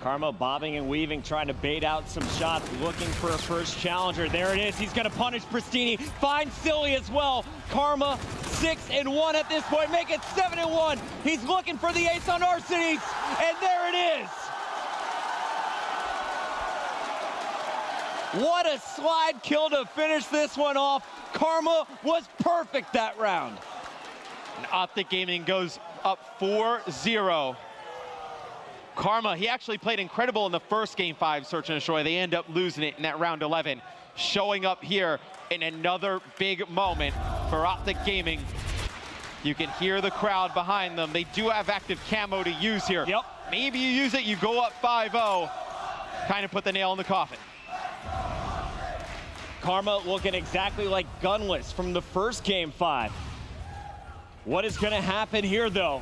Karma bobbing and weaving, trying to bait out some shots, looking for a first challenger. There it is. He's going to punish Pristini. Finds Silly as well. Karma 6-1 at this point. Make it 7-1. He's looking for the ace on Arcidy's, and there it is. What a slide kill to finish this one off. Karma was perfect that round. And Optic Gaming goes up 4-0. Karma, he actually played incredible in the first game 5, Search and Destroy. They end up losing it in that round 11. Showing up here in another big moment for Optic Gaming. You can hear the crowd behind them. They do have active camo to use here. Yep. Maybe you use it, you go up 5-0. Kind of put the nail in the coffin. Karma looking exactly like Gunless from the first game 5. What is going to happen here, though?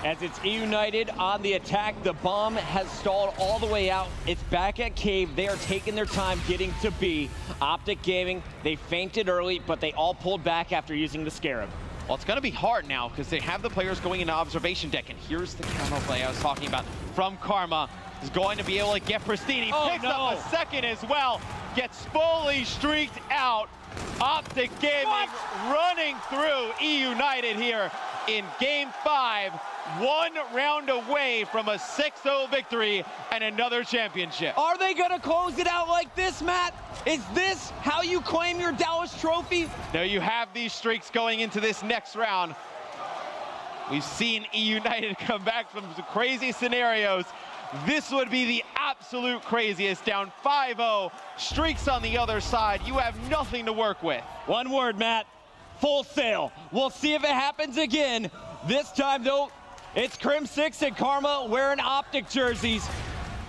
As it's E United on the attack, the bomb has stalled all the way out. It's back at Cave. They are taking their time getting to B. Optic Gaming, they feinted early, but they all pulled back after using the Scarab. Well, it's going to be hard now because they have the players going into observation deck. And here's the camo play I was talking about from Karma. Is going to be able to get Pristini. Picks up a second as well. Gets fully streaked out. Optic Gaming running through E United here in game 5. 1 round away from a 6-0 victory and another championship. Are they going to close it out like this, Matt? Is this how you claim your Dallas trophy? Now you have these streaks going into this next round. We've seen E United come back from some crazy scenarios. This would be the absolute craziest. Down 5-0, streaks on the other side. You have nothing to work with. One word, Matt. Full sail. We'll see if it happens again. This time, though, it's Crim 6 and Karma wearing Optic jerseys.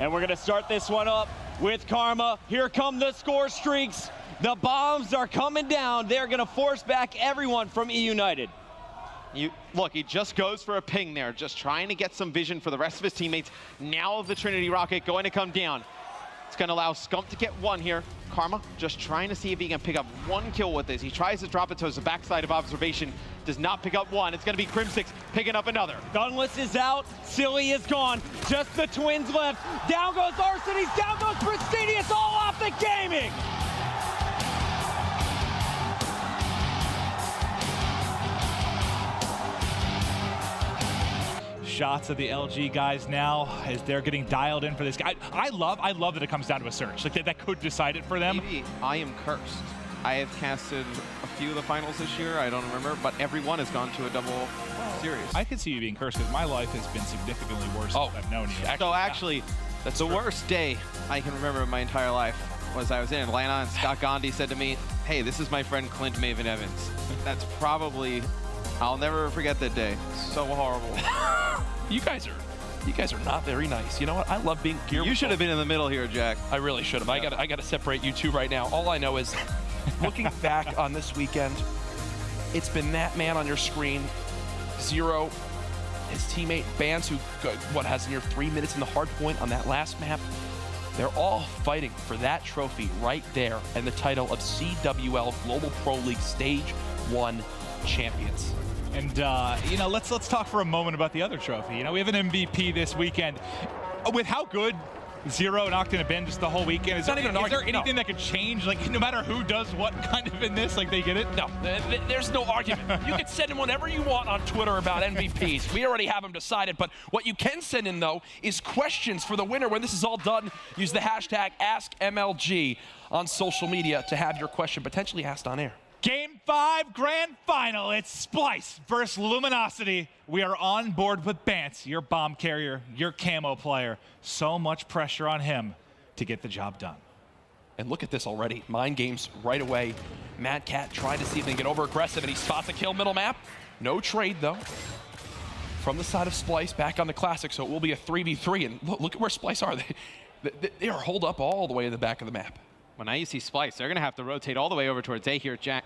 And we're going to start this one up with Karma. Here come the score streaks. The bombs are coming down. They're going to force back everyone from E United. Look, he just goes for a ping there, just trying to get some vision for the rest of his teammates. Now the Trinity Rocket going to come down. It's going to allow Scump to get one here. Karma just trying to see if he can pick up 1 kill with this. He tries to drop it towards the backside of observation. Does not pick up 1. It's going to be Crim 6 picking up another. Gunless is out. Silly is gone. Just the twins left. Down goes Arcidy's. Down goes Pristini. It's all Optic Gaming. Shots of the LG guys now as they're getting dialed in for this guy. I love that it comes down to a search. Like that could decide it for them. Maybe I am cursed. I have casted a few of the finals this year. I don't remember, but every one has gone to a double series. I could see you being cursed because my life has been significantly worse since I've known you. So actually, that's the worst day I can remember in my entire life was I was in Atlanta and Scott Gandhi said to me, "Hey, this is my friend Clint Maven Evans." That's probably, I'll never forget that day. So horrible. You guys are not very nice. You know what? I love being here. You should have been in the middle here, Jack. I really should have. Yeah. I got to separate you two right now. All I know is, looking back on this weekend, it's been that man on your screen Zero, his teammate Bance, who has near 3 minutes in the hard point on that last map. They're all fighting for that trophy right there and the title of CWL Global Pro League Stage 1 champions. And, you know, let's talk for a moment about the other trophy. You know, we have an MVP this weekend. With how good Zero and Octane have been just the whole weekend, is there anything that could change? Like, no matter who does what kind of in this, like, they get it? No, there's no argument. You can send in whatever you want on Twitter about MVPs. We already have them decided. But what you can send in, though, is questions for the winner. When this is all done, use the hashtag AskMLG on social media to have your question potentially asked on air. Game 5 grand final. It's Splice versus Luminosity. We are on board with Bance, your bomb carrier, your camo player. So much pressure on him to get the job done. And look at this already. Mind games right away. Mad Cat tried to see if they can get over aggressive, and he spots a kill middle map. No trade, though. From the side of Splice, back on the Classic, so it will be a 3v3. And look at where Splice are. They are holed up all the way to the back of the map. Well, now you see Splice. They're going to have to rotate all the way over towards A here, Jack.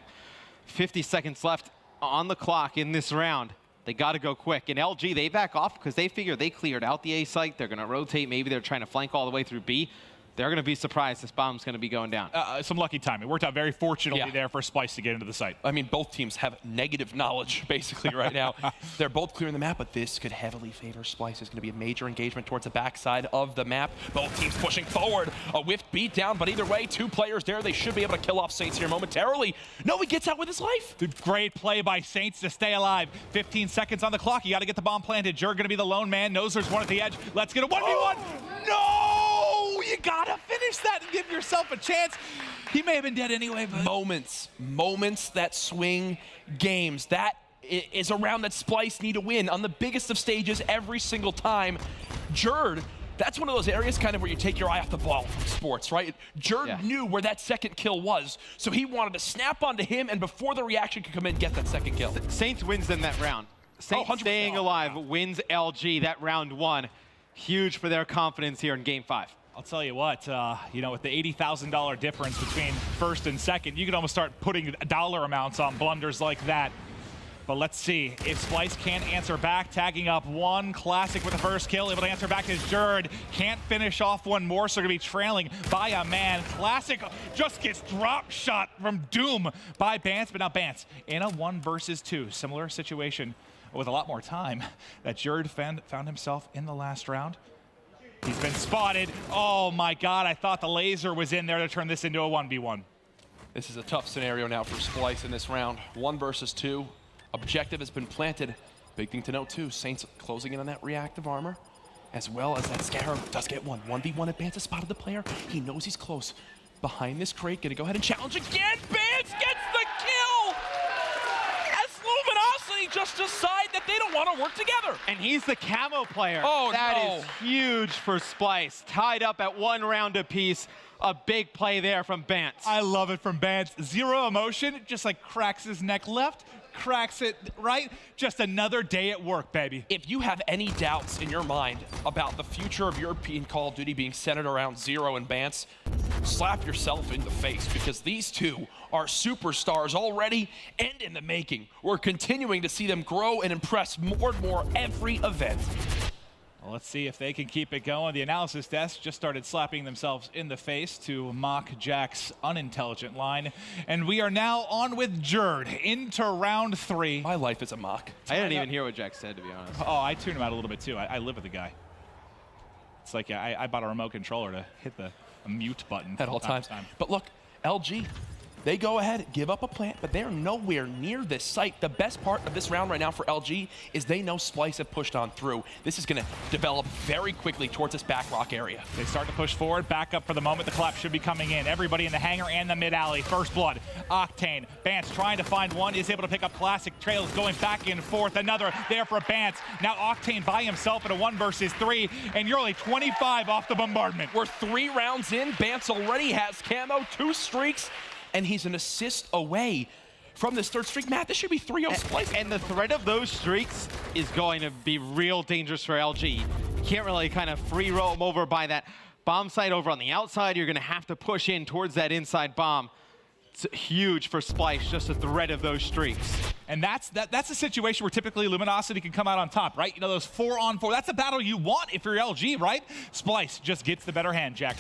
50 seconds left on the clock in this round. They got to go quick. And LG, they back off because they figure they cleared out the A site. They're going to rotate. Maybe they're trying to flank all the way through B. They're going to be surprised this bomb's going to be going down. Some lucky time. It worked out very fortunately there for Splice to get into the site. I mean, both teams have negative knowledge, basically, right now. They're both clearing the map, but this could heavily favor Splice. It's going to be a major engagement towards the backside of the map. Both teams pushing forward. A whiffed beat down, but either way, 2 players there. They should be able to kill off Saints here momentarily. No, he gets out with his life. Great play by Saints to stay alive. 15 seconds on the clock. You got to get the bomb planted. Jurg going to be the lone man. Knows there's one at the edge. Let's get a 1v1. No! You got to finish that and give yourself a chance. He may have been dead anyway, but... Moments that swing games. That is a round that Splice need to win on the biggest of stages every single time. Jurg, that's one of those areas kind of where you take your eye off the ball from sports, right? Jurg knew where that second kill was, so he wanted to snap onto him, and before the reaction could come in, get that second kill. Saints wins in that round. Saints staying alive wins LG that round 1. Huge for their confidence here in Game 5. I'll tell you what, you know, with the $80,000 difference between first and second, you could almost start putting dollar amounts on blunders like that. But let's see if Splice can't answer back, tagging up one Classic with the first kill, able to answer back is Jurg. Can't finish off one more, so going to be trailing by a man. Classic just gets drop shot from Doom by Bance, but now Bance in a 1 versus 2. Similar situation with a lot more time that Jurg found himself in the last round. He's been spotted. Oh my God, I thought the laser was in there to turn this into a 1v1. This is a tough scenario now for Splice in this round. 1 versus 2. Objective has been planted. Big thing to note too, Saints closing in on that reactive armor, as well as that Scarab does get one. 1v1 Advance has spotted the player. He knows he's close. Behind this crate, gonna go ahead and challenge again. Bance gets the kill! As Luminosity just decide that they don't want to work together. And he's the camo player. Oh, that is huge for Splice. Tied up at 1 round apiece. A big play there from Bance. I love it from Bance. Zero emotion, just like cracks his neck left, cracks it right. Just another day at work, baby. If you have any doubts in your mind about the future of European Call of Duty being centered around Zero and Bance, slap yourself in the face, because these two are superstars already and in the making. We're continuing to see them grow and impress more and more every event. Well, let's see if they can keep it going. The analysis desk just started slapping themselves in the face to mock Jack's unintelligent line. And we are now on with Jurg into round 3. My life is a mock. I didn't even hear what Jack said, to be honest. Oh, I tuned him out a little bit too. I live with the guy. It's like I bought a remote controller to hit the mute button at all times. But look, LG, they go ahead, give up a plant, but they're nowhere near this site. The best part of this round right now for LG is they know Splice have pushed on through. This is going to develop very quickly towards this back rock area. They start to push forward, back up for the moment. The collapse should be coming in. Everybody in the hangar and the mid-alley. First blood, Octane. Bance trying to find one, is able to pick up Classic. Trails going back and forth. Another there for Bance. Now Octane by himself in a 1 versus 3, and you're only 25 off the bombardment. We're 3 rounds in. Bance already has camo, 2 streaks, and he's an assist away from this 3rd streak. Matt, this should be 3-0 Splice. And the threat of those streaks is going to be real dangerous for LG. You can't really kind of free roam over by that bomb site over on the outside. You're going to have to push in towards that inside bomb. It's huge for Splice, just a threat of those streaks. And that's a situation where typically Luminosity can come out on top, right? You know, those 4-on-4, that's a battle you want if you're LG, right? Splice just gets the better hand, Jack.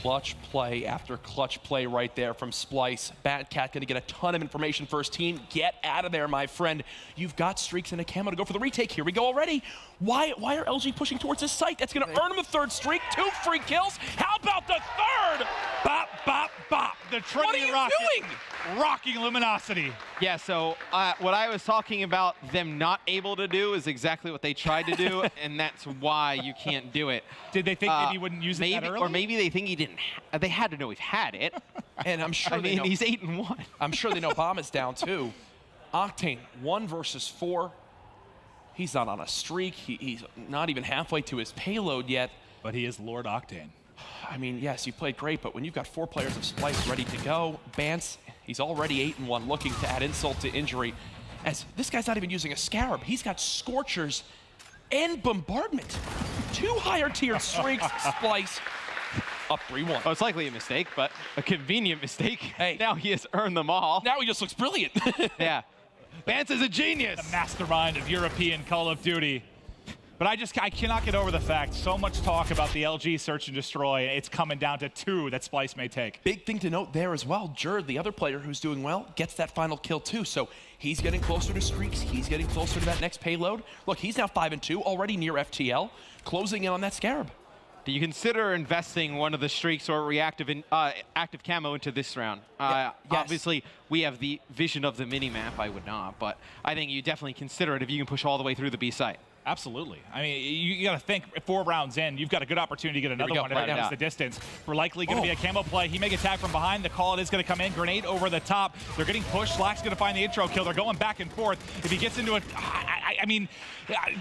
Clutch play after clutch play right there from Splice. Bad Cat going to get a ton of information for his team. Get out of there, my friend. You've got streaks and a camo to go for the retake. Here we go already. Why are LG pushing towards this site? That's going to earn him a third streak. 2 free kills. How about the third? Bop, bop, bop. The Trinity Rocket doing? rocking Luminosity. Yeah, so what I was talking about them not able to do is exactly what they tried to do, and that's why you can't do it. Did they think maybe he wouldn't use it that early? Or maybe they think he didn't. They had to know he's had it. And I'm sure I mean, he's 8-1. I'm sure they know Bomb is down too. Octane, 1 versus 4. He's not on a streak. He's not even halfway to his payload yet. But he is Lord Octane. I mean, yes, you played great, but when you've got 4 players of Splice ready to go, Bance, he's already 8-1, looking to add insult to injury. As this guy's not even using a Scarab. He's got Scorchers and Bombardment. 2 higher tiered streaks. Splice up 3-1. Oh, it's likely a mistake, but a convenient mistake. Hey. Now he has earned them all. Now he just looks brilliant. Yeah. Bance is a genius. The mastermind of European Call of Duty. But I cannot get over the fact, so much talk about the LG search and destroy. It's coming down to 2 that Splice may take. Big thing to note there as well, Jerd, the other player who's doing well, gets that final kill too. So he's getting closer to streaks. He's getting closer to that next payload. Look, he's now 5-2, already near FTL, closing in on that Scarab. Do you consider investing one of the streaks or reactive active camo into this round? Yes. Obviously, we have the vision of the mini-map. I would not, but I think you definitely consider it if you can push all the way through the B site. Absolutely. I mean, you got to think 4 rounds in, you've got a good opportunity to get another one if it comes the distance. We're likely going to be a camo play. He may get tagged from behind. The call it is going to come in. Grenade over the top. They're getting pushed. Slack's going to find the intro kill. They're going back and forth. If he gets into it, I mean,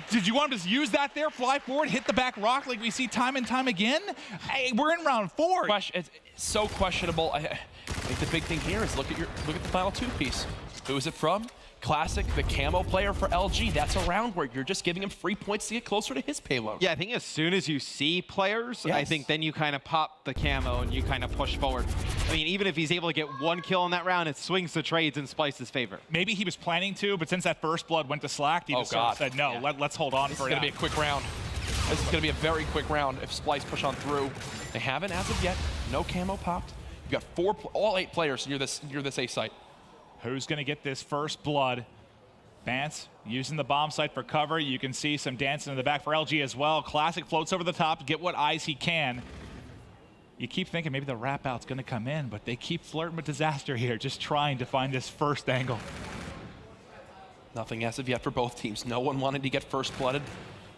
did you want him to use that there? Fly forward, hit the back rock like we see time and time again? Hey, we're in round 4. It's so questionable. I think the big thing here is look at the final 2 piece. Who is it from? Classic, the camo player for LG. That's a round where you're just giving him free points to get closer to his payload. Yeah, I think as soon as you see players, I think then you kind of pop the camo and you kind of push forward. I mean, even if he's able to get 1 kill in that round, it swings the trades in Splice's favor. Maybe he was planning to, but since that first blood went to Slack, he just sort of said, no, let's hold on for it. This is going to be a quick round. This is going to be a very quick round if Splice push on through. They haven't as of yet. No camo popped. You've got all 8 players near this A site. Who's going to get this first blood? Bance using the bomb site for cover. You can see some dancing in the back for LG as well. Classic floats over the top, get what eyes he can. You keep thinking maybe the wrap out's going to come in, but they keep flirting with disaster here, just trying to find this first angle. Nothing as of yet for both teams. No one wanted to get first blooded.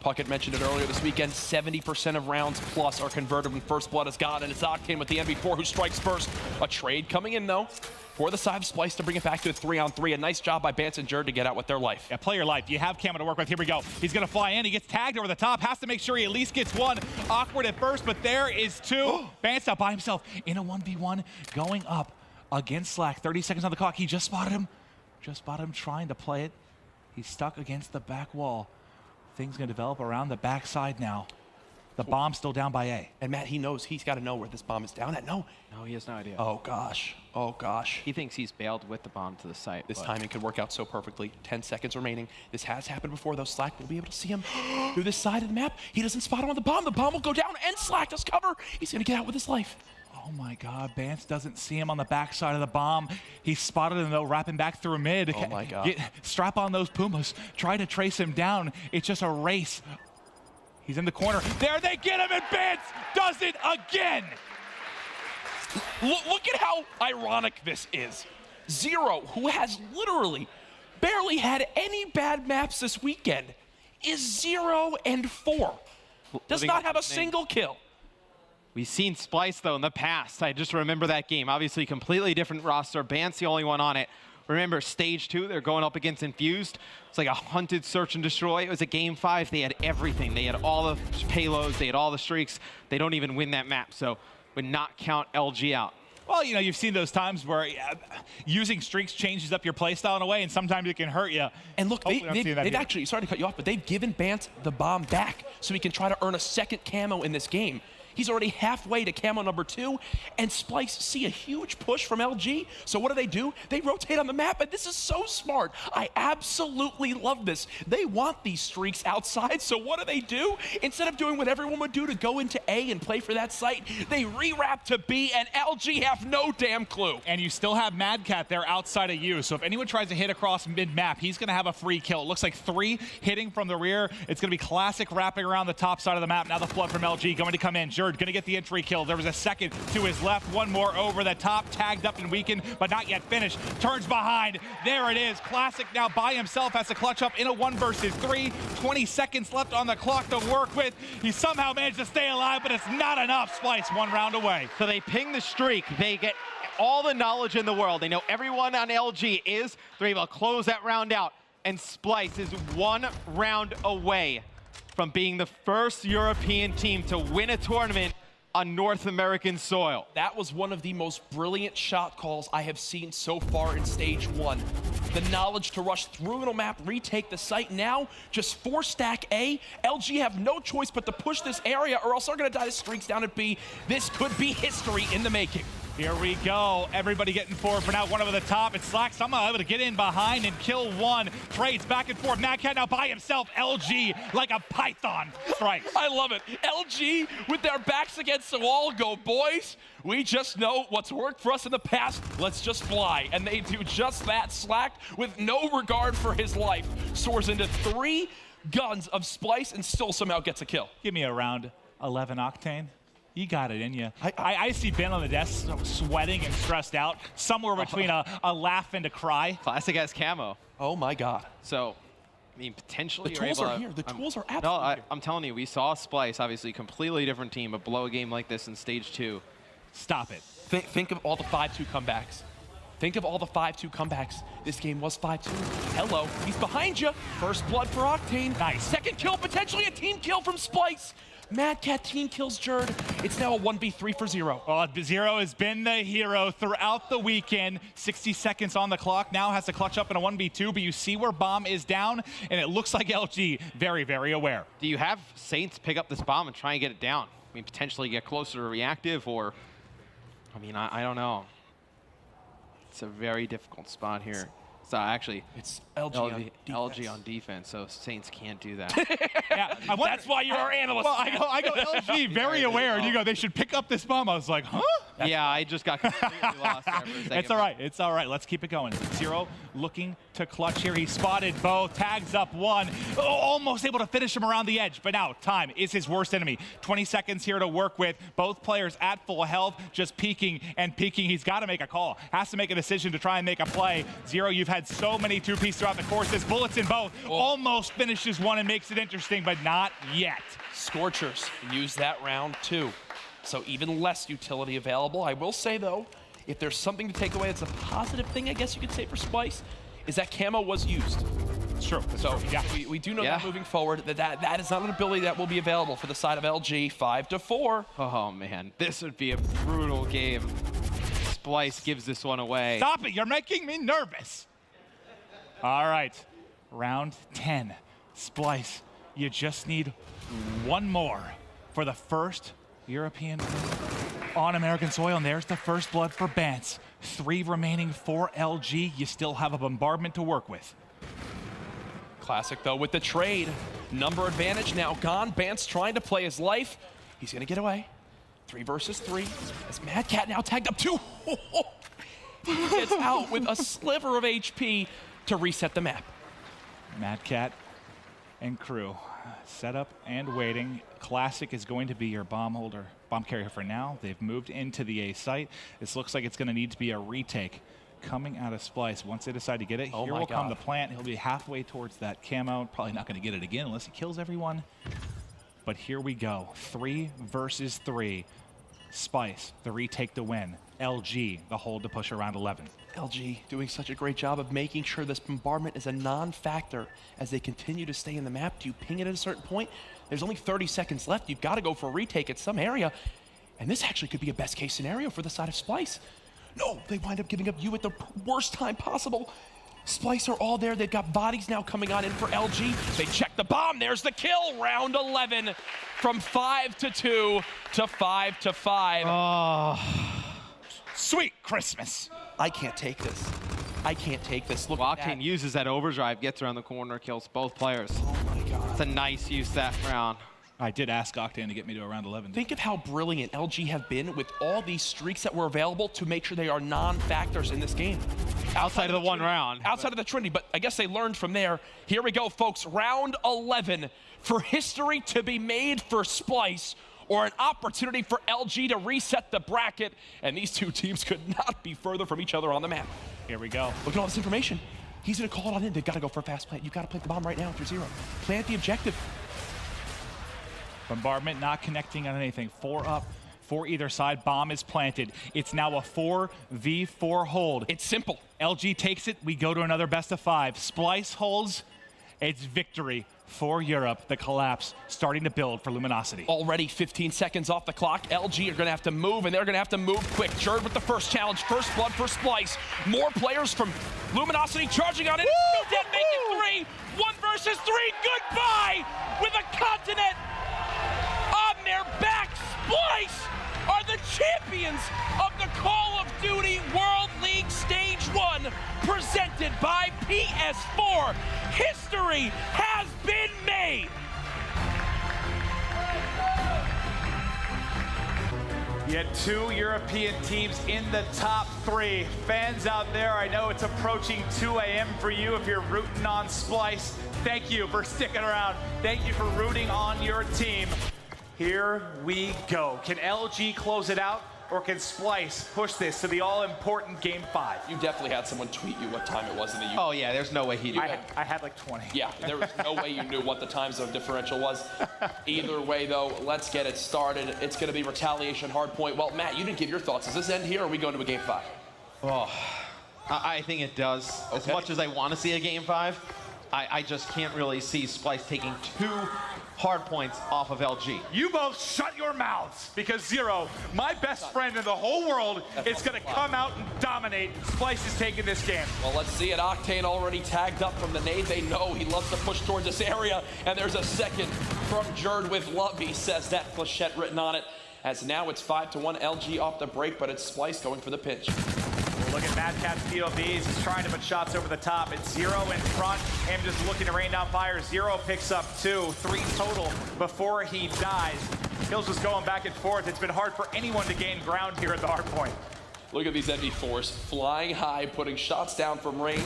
Puckett mentioned it earlier this weekend. 70% of rounds plus are converted when first blood is gone, and it's Octane with the NV4 who strikes first. A trade coming in though for the side of Splice to bring it back to a 3-on-3. A nice job by Bance and Jerd to get out with their life. Yeah, play your life. You have camo to work with. Here we go. He's going to fly in. He gets tagged over the top. Has to make sure he at least gets 1. Awkward at first, but there is 2. Bance out by himself in a 1v1 going up against Slack. 30 seconds on the clock. He just spotted him. Just spotted him trying to play it. He's stuck against the back wall. Things going to develop around the backside now. The bomb's still down by A. And Matt, he knows he's got to know where this bomb is down at. No, he has no idea. Oh gosh. Oh gosh. He thinks he's bailed with the bomb to the site. This timing could work out so perfectly. 10 seconds remaining. This has happened before, though. Slack will be able to see him through this side of the map. He doesn't spot him on the bomb. The bomb will go down, and Slack does cover. He's going to get out with his life. Oh my God, Bance doesn't see him on the backside of the bomb. He spotted him though, wrapping back through mid. Oh my God. Strap on those Pumas. Try to trace him down. It's just a race. He's in the corner. There they get him, and Bance does it again. Look at how ironic this is. Zero, who has literally barely had any bad maps this weekend, is 0-4. Does not have a single kill. We've seen Splice, though, in the past. I just remember that game. Obviously, completely different roster. Bance the only one on it. Remember, stage 2, they're going up against Infused. It's like a hunted search and destroy. It was a game 5. They had everything. They had all the payloads. They had all the streaks. They don't even win that map, so would not count LG out. Well, you know, you've seen those times where using streaks changes up your playstyle in a way, and sometimes it can hurt you. And look, they've actually, sorry to cut you off, but they've given Bance the bomb back so he can try to earn a second camo in this game. He's already halfway to camo number 2, and Splice see a huge push from LG. So what do? They rotate on the map, and this is so smart. I absolutely love this. They want these streaks outside, so what do? Instead of doing what everyone would do to go into A and play for that site, they rewrap to B, and LG have no damn clue. And you still have Mad Cat there outside of you, so if anyone tries to hit across mid-map, he's going to have a free kill. It looks like 3 hitting from the rear. It's going to be Classic wrapping around the top side of the map. Now the flood from LG going to come in. Jerd going to get the entry kill. There was a second to his left. One more over the top, tagged up and weakened, but not yet finished. Turns behind. There it is. Classic now by himself has to clutch up in a 1 versus 3. 20 seconds left on the clock to work with. He somehow managed to stay alive, but it's not enough. Splice 1 round away. So they ping the streak. They get all the knowledge in the world. They know everyone on LG is. They're able to close that round out. And Splice is 1 round away from being the first European team to win a tournament on North American soil. That was one of the most brilliant shot calls I have seen so far in stage 1. The knowledge to rush through the map, retake the site. Now, just 4-stack A. LG have no choice but to push this area, or else they're going to die the streaks down at B. This could be history in the making. Here we go. Everybody getting forward for now. One over the top. It's Slack somehow able to get in behind and kill one. Trades back and forth. Mad Cat now by himself. LG like a python strikes. I love it. LG with their backs against the wall go, boys. We just know what's worked for us in the past. Let's just fly. And they do just that. Slack, with no regard for his life, soars into 3 guns of Splice and still somehow gets a kill. Give me around 11 octane. You got it in you. I see Ben on the desk sweating and stressed out, somewhere between a laugh and a cry. Classic has camo. Oh my God. So, I mean, potentially the tools are here. The tools are absolutely here. I'm telling you, we saw Splice, obviously completely different team, but blow a game like this in stage 2. Stop it. Think of all the 5-2 comebacks. Think of all the 5-2 comebacks. This game was 5-2. Hello, he's behind you. First blood for Octane. Nice. Second kill, potentially a team kill from Splice. Mad Cat team kills Jerd. It's now a 1v3 for Zero. Well, Zero has been the hero throughout the weekend. 60 seconds on the clock. Now has to clutch up in a 1v2, but you see where Bomb is down, and it looks like LG very, very aware. Do you have Saints pick up this bomb and try and get it down? I mean, potentially get closer to reactive, or, I mean, I don't know. It's a very difficult spot here. So actually, it's LG on defense, so Saints can't do that. Yeah, that's why you're our analyst. Well, I go LG very aware, and you go, they should pick up this bomb. I was like, huh? Yeah, I just got completely lost there for a second. It's all right. It's all right. Let's keep it going. Zero looking to clutch here. He spotted both, tags up one, almost able to finish him around the edge. But now time is his worst enemy. 20 seconds here to work with. Both players at full health, just peeking and peeking. He's got to make a call. Has to make a decision to try and make a play. Zero, you've had so many two-piece throughout the course. There's bullets in both. Almost finishes one and makes it interesting, but not yet. Scorchers use that round too. So even less utility available. I will say though, if there's something to take away that's a positive thing, I guess you could say for Splice, is that camo was used. It's true. So yeah, we do know that moving forward, that is not an ability that will be available for the side of LG. 5-4. Oh man, this would be a brutal game. Splice gives this one away. Stop it, you're making me nervous. All right, round 10. Splice, you just need one more for the first European on American soil, and there's the first blood for Bance. 3 remaining for LG. You still have a bombardment to work with. Classic though with the trade. Number advantage now gone. Bance trying to play his life. He's gonna get away. 3 versus 3. As Mad Cat now tagged up 2. He gets out with a sliver of HP to reset the map. Mad Cat and crew set up and waiting. Classic is going to be your bomb carrier for now. They've moved into the A site. This looks like it's going to need to be a retake coming out of Splice. Once they decide to get it, here will come the plant. He'll be halfway towards that camo. Probably not going to get it again unless he kills everyone. But here we go. 3 versus 3. Splice, the retake to win. LG, the hold to push around 11. LG doing such a great job of making sure this bombardment is a non-factor as they continue to stay in the map. Do you ping it at a certain point? There's only 30 seconds left. You've got to go for a retake at some area. And this actually could be a best case scenario for the side of Splice. No, they wind up giving up you at the worst time possible. Splice are all there. They've got bodies now coming on in for LG. They check the bomb. There's the kill. Round 11 from 5-2 to 5-5. Oh, sweet Christmas. I can't take this. I can't take this. Look at that. Octane uses that overdrive, gets around the corner, kills both players. Oh my God. It's a nice use that round. I did ask Octane to get me to around 11. Think of how brilliant LG have been with all these streaks that were available to make sure they are non-factors in this game. Outside of the one round. Outside of the Trinity, but I guess they learned from there. Here we go, folks. Round 11 for history to be made for Splice, or an opportunity for LG to reset the bracket, and these two teams could not be further from each other on the map. Here we go. Look at all this information. He's gonna call it on in. They've got to go for a fast plant. You've got to plant the bomb right now after 0. Plant the objective. Bombardment not connecting on anything. 4 up for either side. Bomb is planted. It's now a 4v4 hold. It's simple. LG takes it. We go to another best of 5. Splice holds. It's victory for Europe. The collapse starting to build for Luminosity. Already 15 seconds off the clock. LG are going to have to move, and they're going to have to move quick. Jerd with the first challenge. First blood for Splice. More players from Luminosity charging on it. Two dead, make it 3. 1 versus 3. Goodbye with a continent on their back. Splice are the champions of the Call of Duty World League Stage 1, presented by PS4. History has been made. You had 2 European teams in the top 3. Fans out there, I know it's approaching 2 a.m. for you if you're rooting on Splice. Thank you for sticking around. Thank you for rooting on your team. Here we go. Can LG close it out, or can Splice push this to the all-important Game 5? You definitely had someone tweet you what time it was in the UK. Oh yeah, there's no way he did. I had like 20. Yeah, there was no way you knew what the time zone differential was. Either way, though, let's get it started. It's going to be retaliation hardpoint. Well, Matt, you didn't give your thoughts. Does this end here, or are we going to a Game 5? Oh, I think it does. As much as I want to see a Game 5, I just can't really see Splice taking 2 hard points off of LG. You both shut your mouths, because Zero, my best friend in the whole world, is going to come out and dominate. Splice is taking this game. Well, let's see it. Octane already tagged up from the nade. They know he loves to push towards this area, and there's a second from Jerd with love. He says that Flechette written on it. As now it's 5-1 LG off the break, but it's Splice going for the pinch. Look at Mad Cat's POVs. He's trying to put shots over the top. It's Zero in front. Him just looking to rain down fire. Zero picks up 2, 3 total before he dies. Kills just going back and forth. It's been hard for anyone to gain ground here at the hard point. Look at these MV4s flying high, putting shots down from range.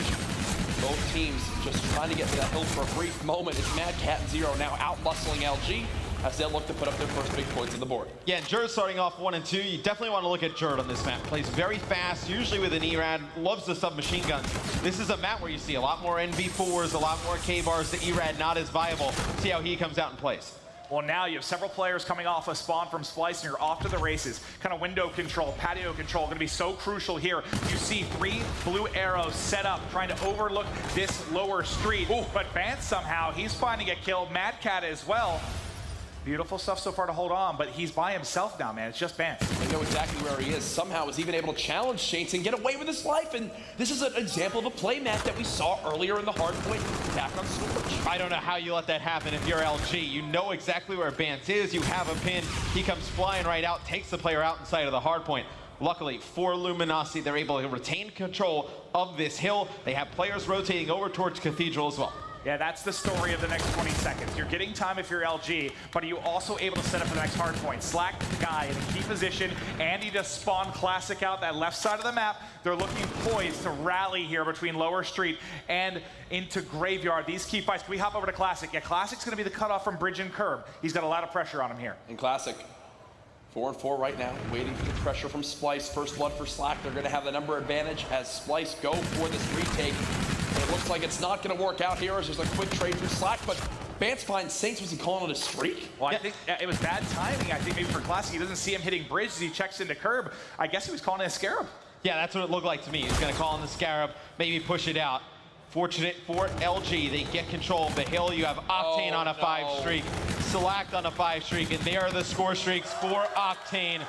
Both teams just trying to get to that hill for a brief moment. It's Mad Cat and Zero now out-muscling LG as they look to put up their first big points on the board. Yeah, and Jerd starting off 1 and 2. You definitely want to look at Jerd on this map. Plays very fast, usually with an ERAD, loves the submachine guns. This is a map where you see a lot more NV4s, a lot more K-bars, the ERAD not as viable. See how he comes out and plays. Well, now you have several players coming off a spawn from Splice, and you're off to the races. Kind of window control, patio control, going to be so crucial here. You see 3 blue arrows set up, trying to overlook this lower street. Ooh, but Vance somehow, he's finding a kill. Mad Cat as well. Beautiful stuff so far to hold on, but he's by himself now, man. It's just Vance. They know exactly where he is. Somehow is even able to challenge Shanks and get away with his life. And this is an example of a play, Matt, that we saw earlier in the hardpoint back on Scorch. I don't know how you let that happen if you're LG. You know exactly where Vance is. You have a pin. He comes flying right out, takes the player out inside of the hardpoint. Luckily, for Luminosity, they're able to retain control of this hill. They have players rotating over towards Cathedral as well. Yeah, that's the story of the next 20 seconds. You're getting time if you're LG, but are you also able to set up the next hard point? Slack guy in a key position. Andy just spawned Classic out that left side of the map. They're looking poised to rally here between Lower Street and into Graveyard. These key fights. Can we hop over to Classic? Yeah, Classic's going to be the cutoff from Bridge and Curb. He's got a lot of pressure on him here. In Classic, 4-4 right now, waiting for the pressure from Splice. First blood for Slack. They're going to have the number advantage as Splice go for this retake. It looks like it's not going to work out here as there's a quick trade for Slack, but Vance finds Saints. Was he calling it a streak? Well, I think it was bad timing. I think maybe for Classic, he doesn't see him hitting Bridge as he checks into Curb. I guess he was calling it a Scarab. Yeah, that's what it looked like to me. He's going to call in the Scarab, maybe push it out. Fortunate for LG, they get control of the hill. You have Octane on a 5 streak, Select on a 5 streak, and there are the score streaks for Octane.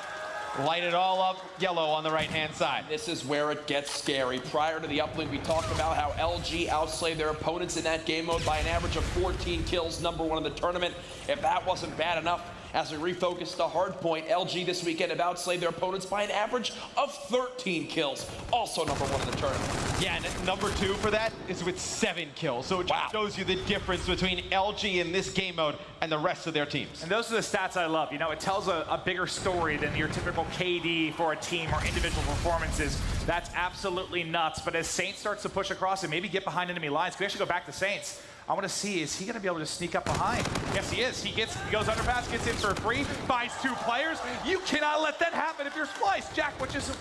light it all up yellow on the right-hand side. This is where it gets scary. Prior to the uplink, we talked about how LG outslayed their opponents in that game mode by an average of 14 kills, #1 in the tournament. If that wasn't bad enough, as we refocus to hardpoint, LG this weekend have outslayed their opponents by an average of 13 kills, also #1 in the tournament. Yeah, and #2 for that is with 7 kills. So it just shows you the difference between LG in this game mode and the rest of their teams. And those are the stats I love. You know, it tells a bigger story than your typical KD for a team or individual performances. That's absolutely nuts. But as Saints starts to push across and maybe get behind enemy lines, can we actually go back to Saints? I want to see, is he going to be able to sneak up behind? Yes, he is. He goes underpass, gets in for free, buys 2 players. You cannot let that happen if you're Spliced. Jack,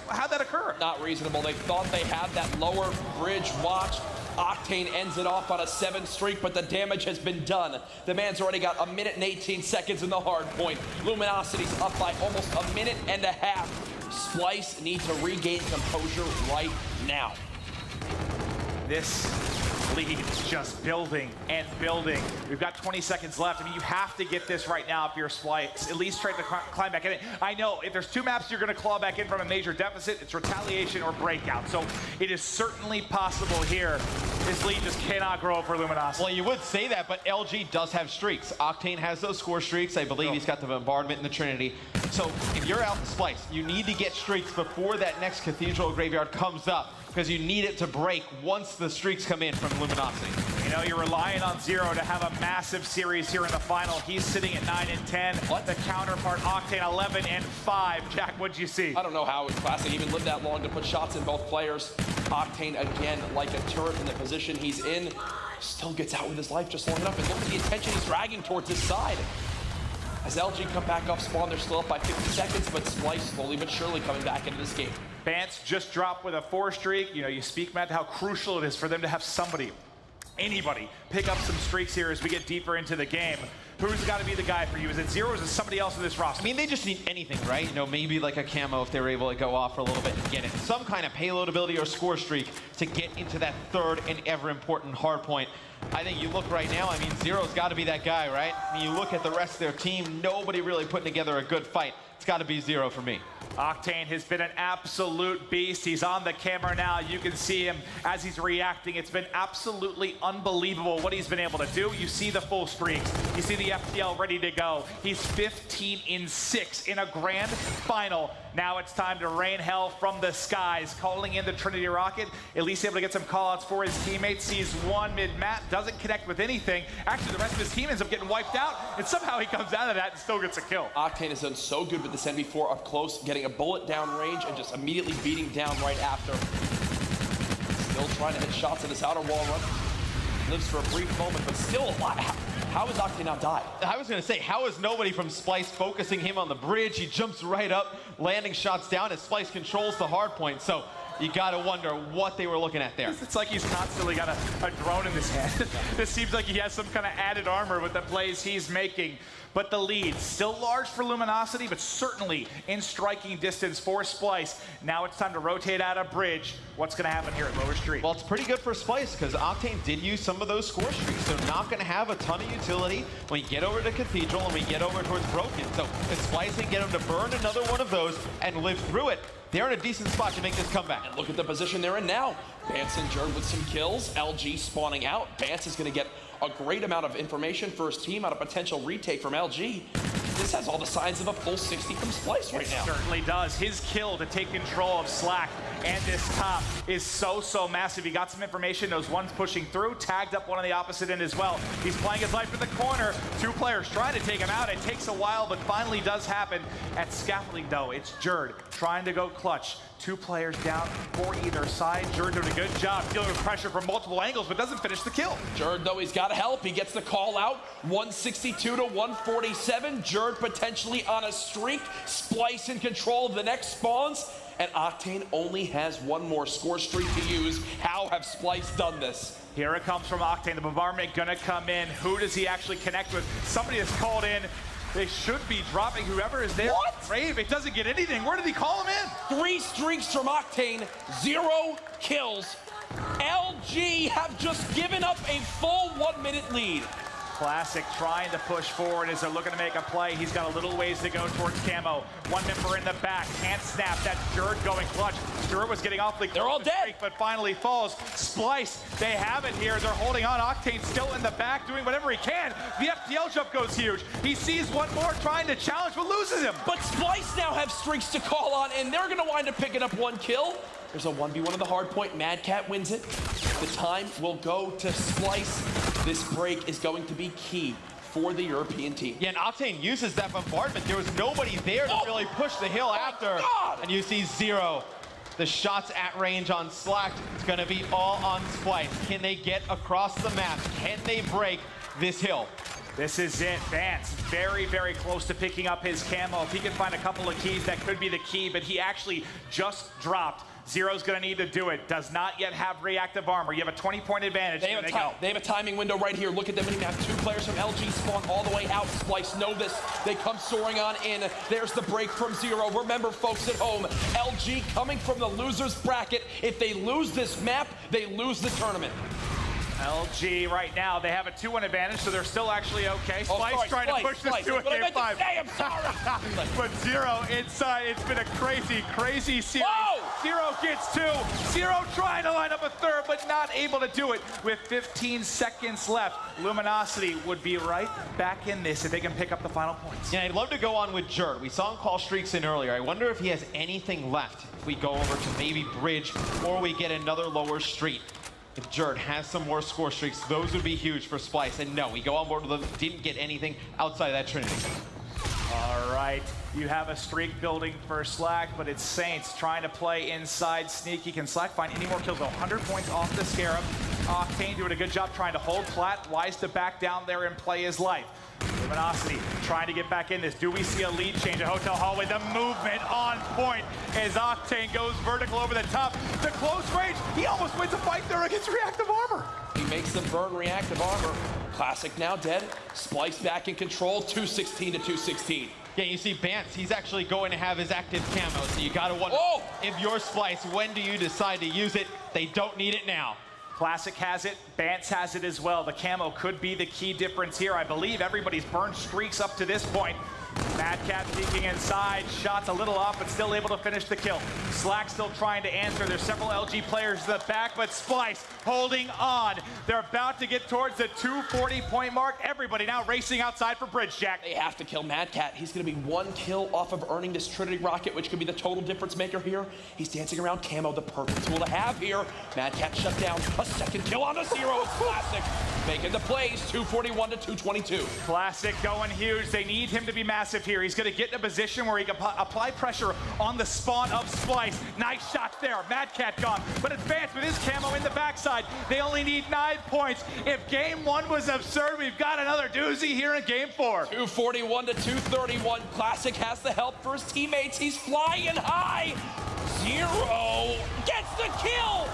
how'd that occur? Not reasonable. They thought they had that lower bridge watch. Octane ends it off on a 7 streak, but the damage has been done. The man's already got 1 minute and 18 seconds in the hard point. Luminosity's up by almost 1.5 minutes. Splice need to regain composure right now. This lead is just building and building. We've got 20 seconds left. I mean, you have to get this right now if you're Splice. At least try to climb back in. I know if there's 2 maps you're going to claw back in from a major deficit, it's retaliation or breakout. So it is certainly possible here. This lead just cannot grow for Luminosity. Well, you would say that, but LG does have streaks. Octane has those score streaks. I believe he's got the bombardment and the Trinity. So if you're out in Splice, you need to get streaks before that next Cathedral Graveyard comes up, because you need it to break once the streaks come in from Luminosity. You know, you're relying on Zero to have a massive series here in the final. He's sitting at 9 and 10. What? The counterpart, Octane, 11 and 5. Jack, what'd you see? I don't know how Classic even lived that long to put shots in both players. Octane, again, like a turret in the position he's in, still gets out with his life just long enough. And look at the attention he's dragging towards his side. As LG come back off spawn, they're still up by 50 seconds, but Splice slowly but surely coming back into this game. Bance just dropped with a 4 streak. You know, you speak, Matt, how crucial it is for them to have somebody, anybody, pick up some streaks here as we get deeper into the game. Who's got to be the guy for you? Is it Zero or is it somebody else in this roster? I mean, they just need anything, right? You know, maybe like a camo if they were able to go off for a little bit and get it. Some kind of payload ability or score streak to get into that 3rd and ever important hard point. I think you look right now, I mean, Zero's got to be that guy, right? I mean, you look at the rest of their team, nobody really putting together a good fight. It's got to be Zero for me. Octane has been an absolute beast. He's on the camera now. You can see him as he's reacting. It's been absolutely unbelievable what he's been able to do. You see the full streaks. You see the FTL ready to go. He's 15 in 6 in a grand final. Now it's time to rain hell from the skies. Calling in the Trinity Rocket. At least able to get some callouts for his teammates. Sees 1 mid-mat. Doesn't connect with anything. Actually, the rest of his team ends up getting wiped out. And somehow he comes out of that and still gets a kill. Octane has done so good with this NV4 up close, getting a bullet down range and just immediately beating down right after. Still trying to hit shots at this outer wall run. Lives for a brief moment, but still alive. How has Octane not died? I was going to say, how is nobody from Splice focusing him on the bridge? He jumps right up, landing shots down as Splice controls the hard point. So you got to wonder what they were looking at there. It's like he's constantly got a drone in his hand. This seems like he has some kind of added armor with the plays he's making. But the lead, still large for Luminosity, but certainly in striking distance for Splice. Now it's time to rotate out a bridge. What's going to happen here at Lower Street? Well, it's pretty good for Splice because Octane did use some of those score streaks. So not going to have a ton of utility when you get over to Cathedral and we get over towards Broken. So if Splice can get him to burn another one of those and live through it, they're in a decent spot to make this comeback. And look at the position they're in now. Bance and Jerd with some kills. LG spawning out. Bance is going to get a great amount of information for his team on a potential retake from LG. This has all the signs of a full 60 from Splice right now. It certainly does. His kill to take control of Slack and this top is so massive. He got some information. Those ones pushing through, tagged up one on the opposite end as well. He's playing his life in the corner. 2 players trying to take him out. It takes a while, but finally does happen. At scaffolding, though, it's Jerd trying to go clutch. 2 players down for either side. Jerd doing a good job dealing with pressure from multiple angles, but doesn't finish the kill. Jerd, though, he's got to help. He gets the call out. 162 to 147. Jerd potentially on a streak. Splice in control of the next spawns. And Octane only has 1 more score streak to use. How have Splice done this? Here it comes from Octane. The bombardment gonna come in. Who does he actually connect with? Somebody is called in. They should be dropping whoever is there. What? Brave, it doesn't get anything. Where did he call him in? 3 streaks from Octane, 0 kills. LG have just given up a full 1 minute lead. Classic trying to push forward as they're looking to make a play. He's got a little ways to go towards Camo. One member in the back, can't snap. That's Jerd going clutch. Jerd was getting awfully close. They're all to dead. streak, but finally falls. Splice, they have it here. They're holding on. Octane still in the back, doing whatever he can. The FTL jump goes huge. He sees one more, trying to challenge, but loses him. But Splice now have streaks to call on, and they're gonna wind up picking up one kill. There's a 1v1 on the hard point. Mad Cat wins it. The time will go to Splice. This break is going to be key for the European team. Yeah, and Octane uses that bombardment. There was nobody there to really push the hill after. God. And you see Zero. The shots at range on Slack. It's going to be all on Splice. Can they get across the map? Can they break this hill? This is it. Vance very, very close to picking up his camo. If he can find a couple of keys, that could be the key, but he actually just dropped. Zero's going to need to do it. Does not yet have reactive armor. You have a 20-point advantage. They have a timing window right here. Look at them. They have 2 players from LG spawn all the way out. Splice know this. They come soaring on in. There's the break from Zero. Remember, folks at home, LG coming from the loser's bracket. If they lose this map, they lose the tournament. LG right now, they have a 2-1 advantage, so they're still actually okay. Splice trying to push this to a game 5. I'm sorry. But Zero inside, it's been a crazy, crazy series. Whoa! Zero gets 2. Zero trying to line up a third, but not able to do it with 15 seconds left. Luminosity would be right back in this if they can pick up the final points. Yeah, I'd love to go on with Jerd. We saw him call streaks in earlier. I wonder if he has anything left if we go over to maybe Bridge or we get another lower street. If Jerd has some more score streaks, those would be huge for Splice. And no, we go on board with them, didn't get anything outside of that Trinity. All right, you have a streak building for Slack, but it's Saints trying to play inside sneaky. Can Slack find any more kills? 100 points off the Scarab. Octane doing a good job trying to hold Plat. Wise to back down there and play his life. Luminosity trying to get back in this. Do we see a lead change at Hotel Hallway? The movement on point as Octane goes vertical over the top. The close range, he almost wins a fight there against reactive armor. He makes them burn reactive armor. Classic now dead. Splice back in control. 216 to 216. Yeah, you see Bance, he's actually going to have his active camo, so you gotta wonder if you're Splice, when do you decide to use it? They don't need it now. Classic has it, Bance has it as well. The camo could be the key difference here. I believe everybody's burned streaks up to this point. Mad Cat peeking inside, shots a little off, but still able to finish the kill. Slack still trying to answer. There's several LG players in the back, but Splice holding on. They're about to get towards the 240-point mark. Everybody now racing outside for Bridge, Jack. They have to kill Mad Cat. He's going to be 1 kill off of earning this Trinity Rocket, which could be the total difference maker here. He's dancing around camo, the perfect tool to have here. Mad Cat shut down. A second kill on the Zero. It's Classic making the plays. 241 to 222. Classic going huge. They need him to be massive here. He's going to get in a position where he can apply pressure on the spawn of Splice. Nice shot there. Mad Cat gone. But Advance with his camo in the backside. They only need 9 points. If game 1 was absurd, we've got another doozy here in game 4. 241 to 231. Classic has the help for his teammates. He's flying high. Zero gets the kill.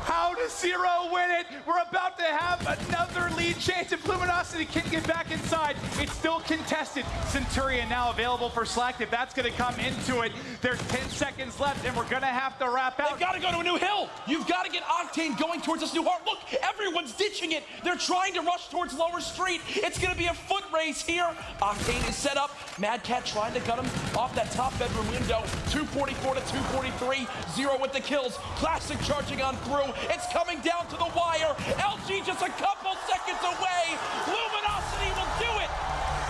How does Zero win it? We're about to have another lead chance. If Luminosity can get back inside, it's still contested. Centurion now available for Slack. If that's going to come into it, there's 10 seconds left, and we're going to have to wrap out. They've got to go to a new hill. You've got to get Octane going towards this new heart. Look, everyone's ditching it. They're trying to rush towards Lower Street. It's going to be a foot race here. Octane is set up. Mad Cat trying to cut him off that top bedroom window. 244 to 243. Zero with the kills. Classic charging on through. It's coming down to the wire. LG just a couple seconds away. Luminosity will do it.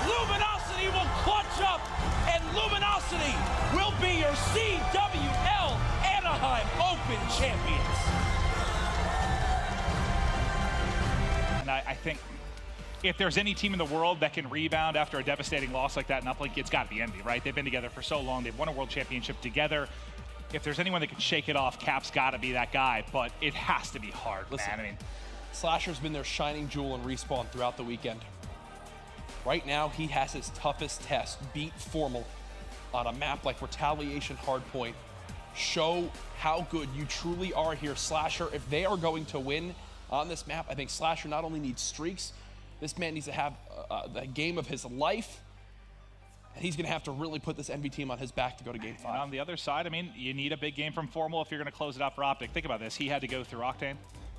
Luminosity will clutch up. And Luminosity will be your CWL Anaheim Open champions. And I think if there's any team in the world that can rebound after a devastating loss like that in Uplink, it's got to be Envy, right? They've been together for so long. They've won a world championship together. If there's anyone that can shake it off, Cap's got to be that guy, but it has to be hard, man. I mean, Slasher's been their shining jewel in Respawn throughout the weekend. Right now, he has his toughest test, beat Formal on a map like Retaliation Hardpoint. Show how good you truly are here, Slasher. If they are going to win on this map, I think Slasher not only needs streaks, this man needs to have the game of his life. And he's going to have to really put this Envy team on his back to go to Game 5. And on the other side, I mean, you need a big game from Formal if you're going to close it out for Optic. Think about this. He had to go through Octane,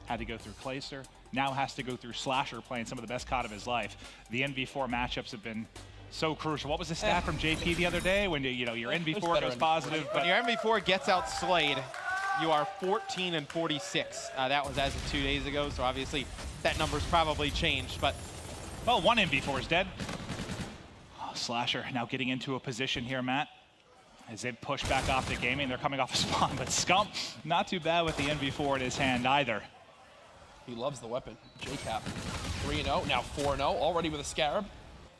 had to go through Clayster, now has to go through Slasher playing some of the best COD of his life. The NV4 matchups have been so crucial. What was the stat from JP the other day when your NV4 goes positive? When your NV4 gets out Slade, you are 14 and 46. That was as of 2 days ago, so obviously that number's probably changed. But well, one NV4 is dead. Oh, Slasher now getting into a position here, Matt. As they push back off the gaming, they're coming off a spawn, but Scump not too bad with the NV4 in his hand either. He loves the weapon. JCap 3-0, now 4-0, already with a Scarab.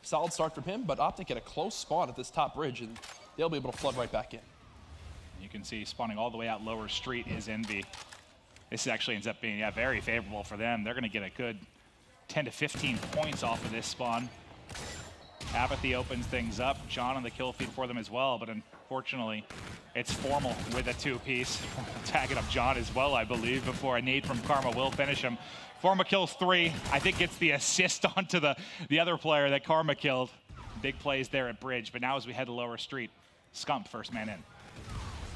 Solid start from him, but Optic get a close spawn at this top bridge, and they'll be able to flood right back in. You can see spawning all the way out lower street is Envy. This actually ends up being very favorable for them. They're going to get a good 10 to 15 points off of this spawn. Apathy opens things up. John on the kill feed for them as well, but unfortunately, it's Formal with a two-piece. Tagging up John as well, I believe, before a nade from Karma will finish him. Formal kills 3. I think gets the assist onto the other player that Karma killed. Big plays there at bridge, but now as we head to lower street, Scump first man in.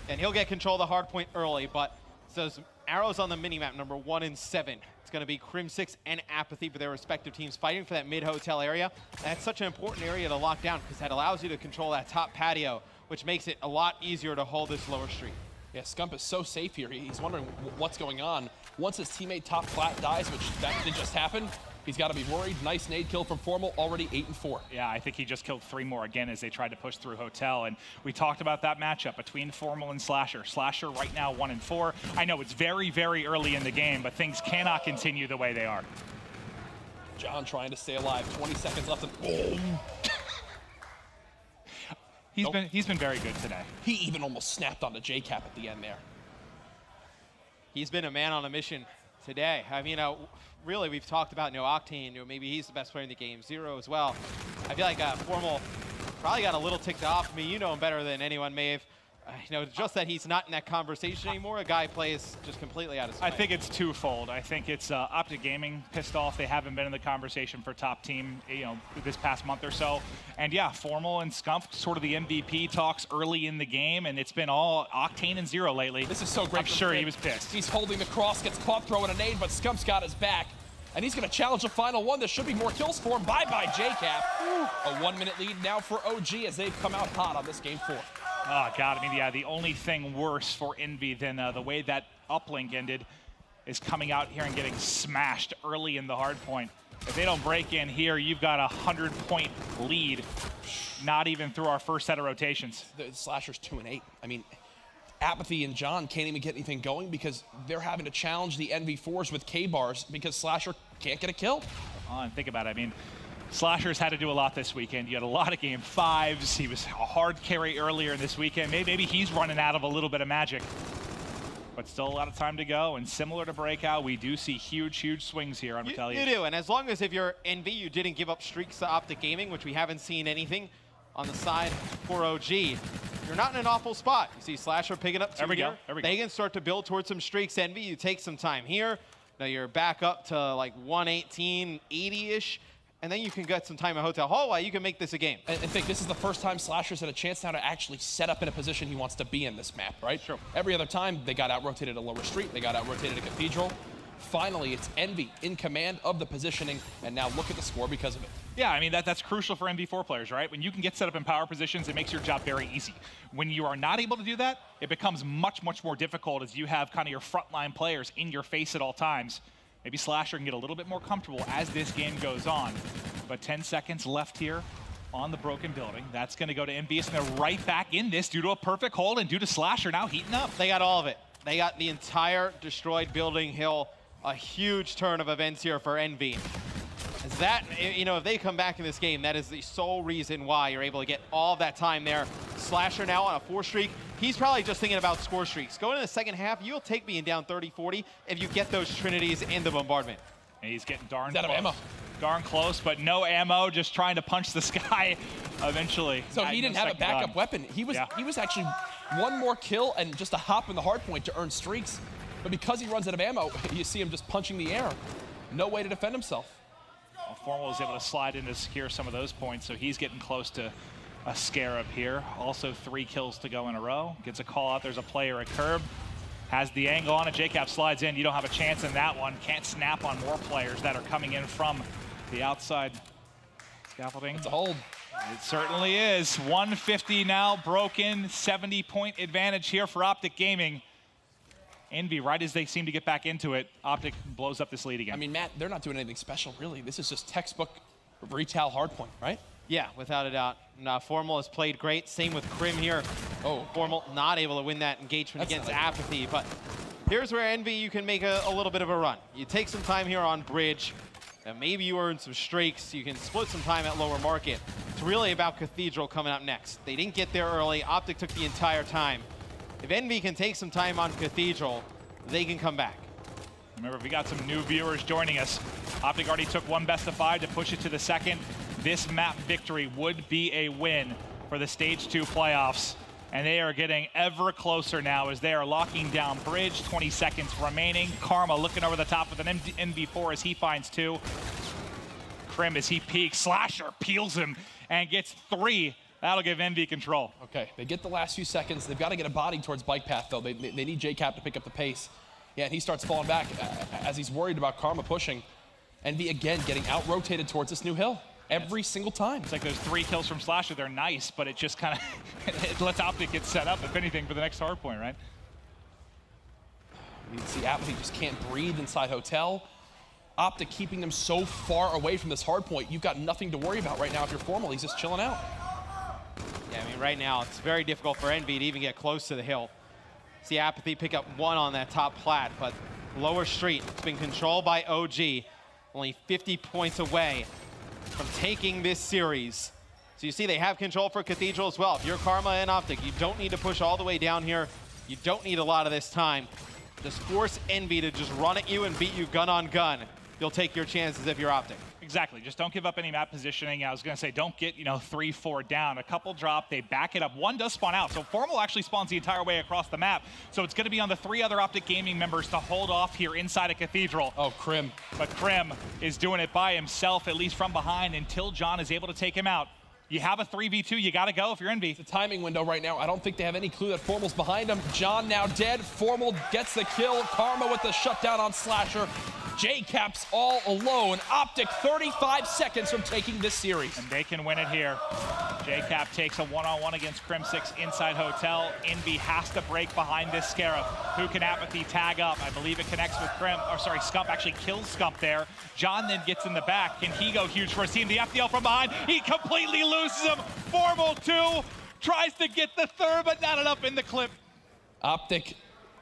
And he'll get control of the hard point early, but those arrows on the minimap, number 1 and 7. It's going to be Crim6 and Apathy for their respective teams fighting for that mid-hotel area. And that's such an important area to lock down because that allows you to control that top patio, which makes it a lot easier to hold this lower street. Yeah, Scump is so safe here. He's wondering what's going on. Once his teammate top flat dies, which that did just happen, he's got to be worried. Nice nade kill from Formal, already 8 and 4. Yeah, I think he just killed 3 more again as they tried to push through Hotel. And we talked about that matchup between Formal and Slasher. Slasher right now 1 and 4. I know it's very, very early in the game, but things cannot continue the way they are. John trying to stay alive. 20 seconds left. And He's been very good today. He even almost snapped onto JCap at the end there. He's been a man on a mission today. I mean, really, we've talked about Octane. Maybe he's the best player in the game. Zero as well. I feel like Formal probably got a little ticked off. I mean, you know him better than anyone, Maeve. Just that he's not in that conversation anymore. A guy plays just completely out of sight. I think it's twofold. I think it's Optic Gaming pissed off. They haven't been in the conversation for top team, this past month or so. And yeah, Formal and Scump, sort of the MVP talks early in the game, and it's been all Octane and Zero lately. This is so great. I'm sure he was pissed. He's holding the cross, gets caught throwing a nade, but Scump's got his back. And he's going to challenge the final one. There should be more kills for him. Bye-bye, JCap. A 1-minute lead now for OG as they've come out hot on this game 4. Oh, God. I mean, yeah, the only thing worse for Envy than the way that uplink ended is coming out here and getting smashed early in the hard point. If they don't break in here, you've got a 100-point lead, not even through our first set of rotations. The Slasher's 2 and 8. I mean, Apathy and John can't even get anything going because they're having to challenge the NV4s with K-bars because Slasher can't get a kill. And think about it. I mean, Slasher's had to do a lot this weekend. You had a lot of game 5s. He was a hard carry earlier this weekend. Maybe he's running out of a little bit of magic. But still a lot of time to go. And similar to Breakout, we do see huge, huge swings here on Retaliation. You do, and as long as if you're Envy, you didn't give up streaks to Optic Gaming, which we haven't seen anything on the side for OG. You're not in an awful spot. You see Slasher picking up 2 There we here. go. They can start to build towards some streaks. Envy, you take some time here. Now you're back up to like 118, 80-ish. And then you can get some time at Hotel Hallway. You can make this a game. I think this is the first time Slasher's had a chance now to actually set up in a position he wants to be in this map, right? Sure. Every other time, they got out-rotated at Lower Street. They got out-rotated at Cathedral. Finally, it's Envy in command of the positioning, and now look at the score because of it. Yeah, I mean, that's crucial for NV4 players, right? When you can get set up in power positions, it makes your job very easy. When you are not able to do that, it becomes much, much more difficult as you have kind of your frontline players in your face at all times. Maybe Slasher can get a little bit more comfortable as this game goes on. But 10 seconds left here on the broken building. That's going to go to Envious, and they're right back in this due to a perfect hold and due to Slasher now heating up. They got all of it. They got the entire destroyed building hill. A huge turn of events here for Envy. Is that, if they come back in this game, that is the sole reason why you're able to get all of that time there. Slasher now on a 4 streak. He's probably just thinking about score streaks. Going in the second half, you'll take being down 30-40 if you get those Trinities in the bombardment. And he's getting darn close. Out of ammo. Darn close, but no ammo, just trying to punch the sky eventually. So he didn't have a backup weapon. He was actually 1 more kill and just a hop in the hard point to earn streaks. But because he runs out of ammo, you see him just punching the air. No way to defend himself. Well, Formal is able to slide in to secure some of those points, so he's getting close to a Scarab here. Also 3 kills to go in a row. Gets a call out. There's a player at curb. Has the angle on it. JCap slides in. You don't have a chance in that one. Can't snap on more players that are coming in from the outside scaffolding. It's a hold. It certainly is. 150 now broken. 70-point advantage here for Optic Gaming. Envy, right as they seem to get back into it, Optic blows up this lead again. I mean, Matt, they're not doing anything special, really. This is just textbook retail hardpoint, right? Yeah, without a doubt. Formal has played great. Same with Crim here. Oh, Formal not able to win that engagement That's against nice. Apathy, but here's where Envy, you can make a little bit of a run. You take some time here on Bridge, and maybe you earn some streaks. You can split some time at Lower Market. It's really about Cathedral coming up next. They didn't get there early. Optic took the entire time. If Envy can take some time on Cathedral, they can come back. Remember, we got some new viewers joining us. Optic already took one best of 5 to push it to the second. This map victory would be a win for the Stage 2 playoffs. And they are getting ever closer now as they are locking down Bridge. 20 seconds remaining. Karma looking over the top with an NV4 as he finds 2. Crim as he peeks. Slasher peels him and gets 3. That'll give Envy control. okay. They get the last few seconds. They've got to get a body towards bike path, though. They need JCap to pick up the pace. Yeah, and he starts falling back as he's worried about Karma pushing. Envy, again, getting out-rotated towards this new hill. Every single time. It's like those 3 kills from Slasher. They're nice, but it just kind of it lets Optic get set up, if anything, for the next hard point, right? You can see Apathy just can't breathe inside Hotel. Optic keeping them so far away from this hard point. You've got nothing to worry about right now if you're Formal. He's just chilling out. Yeah, I mean, right now, it's very difficult for Envy to even get close to the hill. See Apathy pick up 1 on that top plat, but Lower Street, it's been controlled by OG, only 50 points away from taking this series. So you see they have control for Cathedral as well. If you're Karma and Optic, you don't need to push all the way down here. You don't need a lot of this time. Just force Envy to just run at you and beat you gun on gun. You'll take your chances if you're Optic. Exactly. Just don't give up any map positioning. I was going to say, don't get, 3, 4 down. A couple drop, they back it up. 1 does spawn out. So Formal actually spawns the entire way across the map. So it's going to be on the 3 other Optic Gaming members to hold off here inside of Cathedral. Oh, Crim. But Crim is doing it by himself, at least from behind, until John is able to take him out. You have a 3v2, you got to go if you're Envy. It's a timing window right now. I don't think they have any clue that Formal's behind him. John now dead. Formal gets the kill. Karma with the shutdown on Slasher. JCap's all alone. Optic 35 seconds from taking this series. And they can win it here. JCap takes a one-on-one against Crim6 inside Hotel. Envy has to break behind this Scarab. Who can Apathy tag up? I believe it connects with Scump actually kills Scump there. John then gets in the back. Can he go huge for his team? The FDL from behind. He completely loses him. Formal 2 tries to get the 3rd, but not enough in the clip. Optic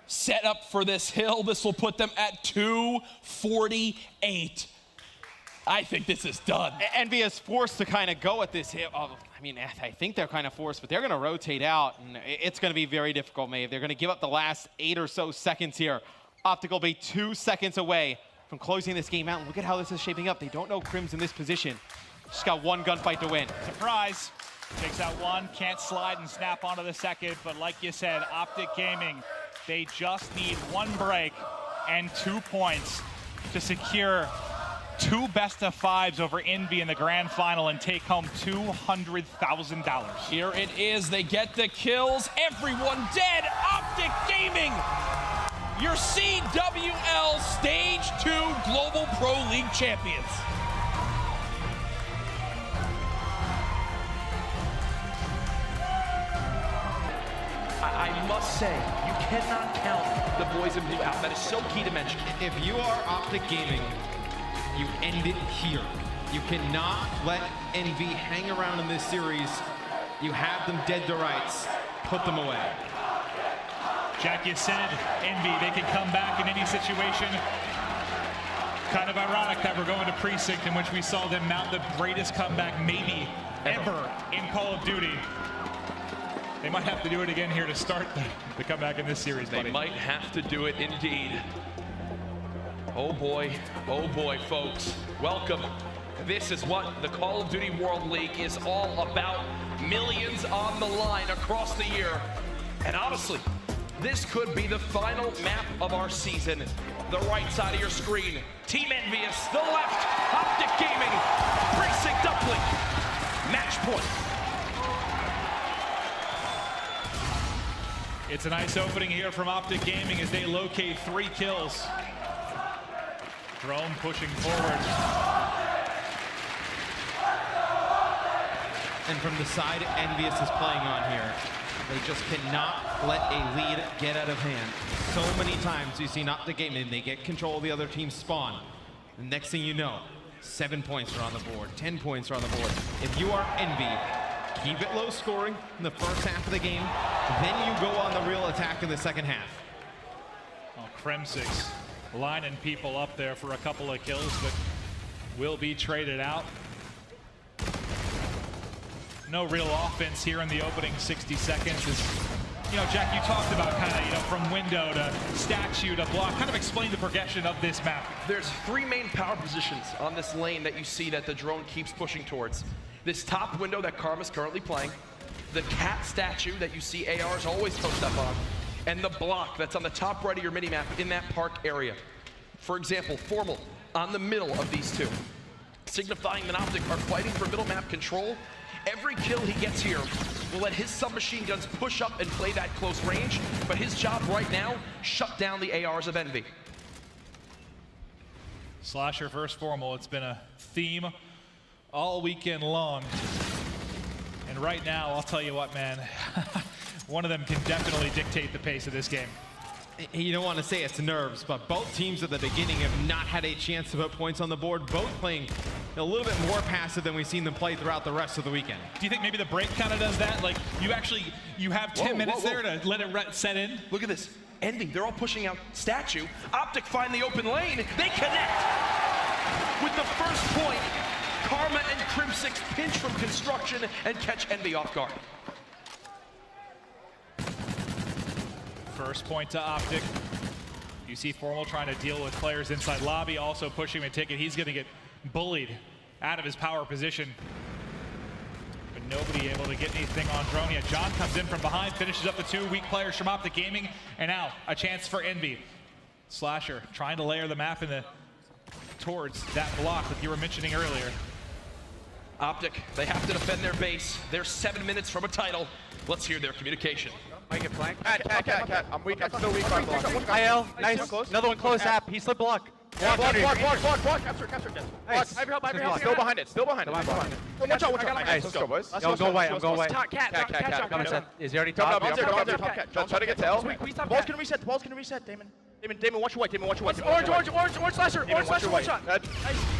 set up for this hill. This will put them at 248. I think this is done. Envy is forced to kind of go at this hit. I mean, I think they're kind of forced, but they're going to rotate out, and it's going to be very difficult, Maeve. They're going to give up the last 8 or so seconds here. Optic will be 2 seconds away from closing this game out. And look at how this is shaping up. They don't know Crim's in this position. Just got 1 gunfight to win. Surprise. Takes out 1, can't slide and snap onto the second, but like you said, Optic Gaming, they just need 1 break and 2 points to secure 2 best of 5s over Envy in the grand final and take home $200,000. Here it is. They get the kills. Everyone dead. Optic Gaming, your CWL Stage 2 Global Pro League champions. I must say, you cannot count the boys in blue out. That is so key to mention. If you are Optic Gaming, you end it here. You cannot let Envy hang around in this series. You have them dead to rights. Put them away. Jack, you said Envy, they can come back in any situation. Kind of ironic that we're going to Precinct in which we saw them mount the greatest comeback maybe ever in Call of Duty. They might have to do it again here to start the comeback in this series, buddy. They might have to do it indeed. Oh boy, folks. Welcome. This is what the Call of Duty World League is all about. Millions on the line across the year. And honestly, this could be the final map of our season. The right side of your screen, Team Envious. The left, Optic Gaming. Precinct uplink. Match point. It's a nice opening here from Optic Gaming as they locate 3 kills. Drone pushing forward. And from the side Envious is playing on here, they just cannot let a lead get out of hand. So many times you see Optic Gaming, they get control of the other team's spawn. The next thing you know, 7 points are on the board, 10 points are on the board. If you are Envy, keep it low scoring in the first half of the game, then you go on the real attack in the second half. Oh, Crimsix lining people up there for a couple of kills, but will be traded out. No real offense here in the opening 60 seconds. You know, Jack, you talked about kind of, you know, from window to statue to block. Kind of explain the progression of this map. There's 3 main power positions on this lane that you see that the drone keeps pushing towards. This top window that Karma's currently playing, the cat statue that you see ARs always post up on, and the block that's on the top right of your minimap in that park area. For example, Formal on the middle of these 2, signifying that Optic are fighting for middle map control. Every kill he gets here will let his submachine guns push up and play that close range, but his job right now, shut down the ARs of Envy. Slasher versus Formal, it's been a theme all weekend long. And right now, I'll tell you what, man, one of them can definitely dictate the pace of this game. You don't want to say it's nerves, but both teams at the beginning have not had a chance to put points on the board, both playing a little bit more passive than we've seen them play throughout the rest of the weekend. Do you think maybe the break kind of does that? Like, you have 10 minutes there to let it set in? Look at this. Envy, they're all pushing out statue. Optic find the open lane. They connect. With the first point, Karma and Crimsix pinch from construction and catch Envy off guard. First point to Optic. You see Formal trying to deal with players inside lobby, also pushing him a ticket. He's going to get bullied out of his power position. But nobody able to get anything on drone yet. John comes in from behind, finishes up the 2 weak players from Optic Gaming, and now a chance for Envy. Slasher trying to layer the map towards that block that you were mentioning earlier. Optic, they have to defend their base. They're 7 minutes from a title. Let's hear their communication. Might get flanked. Cat. I'm weak. I'm still weak. IL, nice. Another one close, App. He slipped block. Block. Capture. Nice. I have help. Still behind it. Watch out. Nice. Let's go, boys. Yo, go white. I'm going white. Cat. Coming set. Is he already Come top? up there. Top. Try to get to L. The ball's gonna reset. Damon, watch your white. Orange slasher. One shot. Nice.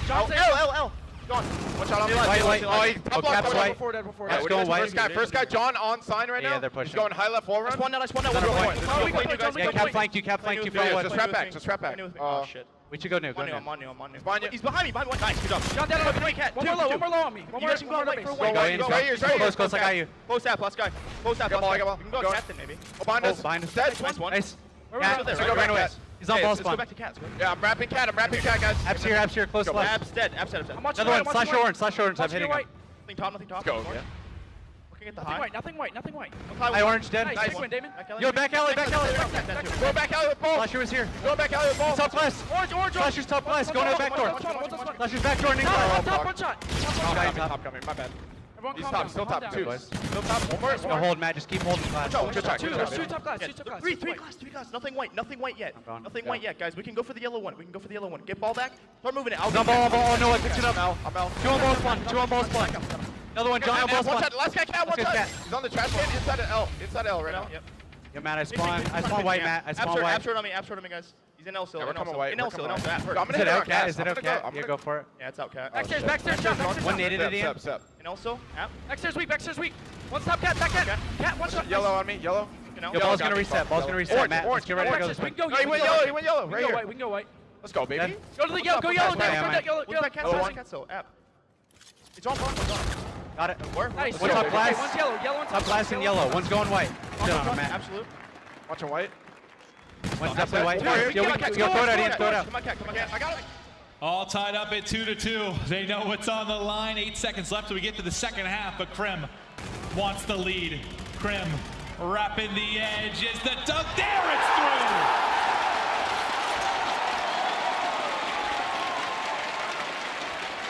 John's L. Gone. Watch out on the left. White. Oh, he top block. Cap's white. Let's go white. First guy, John on sign right now. Yeah, they're pushing. He's going high left wall run. Yeah, cap flanked you. Just trap back. Oh, shit. We should go new. I'm on you. He's behind me. Nice, good job. John down on the cat. One more low on me. You guys can go right here. Close, I got you. Close tap, last guy. I got ball. You can go captain maybe. Oh, behind us. Dead. Nice one. Nice. Yeah, Let's go right away. He's on ball spawn. Let's go back to cat. Yeah, I'm wrapping cat, guys. App's here, close left. App's dead. Another one, slash orange. I'm hitting him. Nothing top. Go. Looking at the high. Nothing white. High orange, dead. Nice. Damon. Yo, back alley. Go back alley with ball. Slasher was here. Go back alley with ball. Top glass. Orange. Slasher's top glass. Going to the back door. Slasher's back door. Top one shot. Top coming. My bad. He's top. Still top. Two. Still top. One more. Go hold, Matt. Just keep holding glass. Good track. Two top glass. Three glass. Nothing white yet. Nothing white yet, guys. We can go for the yellow one. Get ball back. Start moving it. He's on ball. Oh, no, I picked it up. I'm out. Two on ball spawn. Another one, John on ball spawn. Last guy, cat. One shot. He's on the trash can inside L right now. Yep. Yo, Matt, I spawn white, Matt. I spawn white. Abs short on me, guys. He's in L still. We're coming white. Is it out, Cat? Is it out, Cat? Yeah, go for it. Yeah, it's out, Cat. Backstairs, shot. One naded at him. And also, App. Backstairs weak. One stop, cat, back cat. Cat, one shot. Yellow on me, yellow. Yo, ball's gonna reset, Matt. Let's get ready to go this way. He went yellow. Right here. We can go white. Let's go, baby. Go to the yellow, go yellow. What's that cat still? App. It's on ball. Got it. Nice. One's top glass. One's yellow, one's Top glass and yellow. One's going white. Sit on him, Matt. Absolute. Watching white. One's definitely white. Yo, throw it out, Ian. Throw it out. Come on, cat. I got it. All tied up at 2-2. They know what's on the line. 8 seconds left till we get to the second half, but Krim wants the lead. Krim wrapping the edge as the dunk. There, it's through!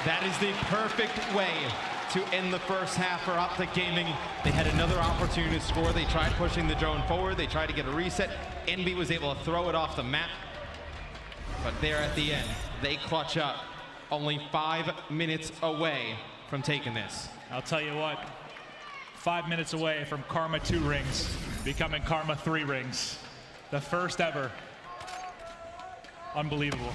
That is the perfect way to end the first half for Optic Gaming. They had another opportunity to score. They tried pushing the drone forward. They tried to get a reset. Envy was able to throw it off the map. But there at the end, they clutch up. Only 5 minutes away from taking this. I'll tell you what, 5 minutes away from Karma 2 rings becoming Karma 3 rings. The first ever. Unbelievable.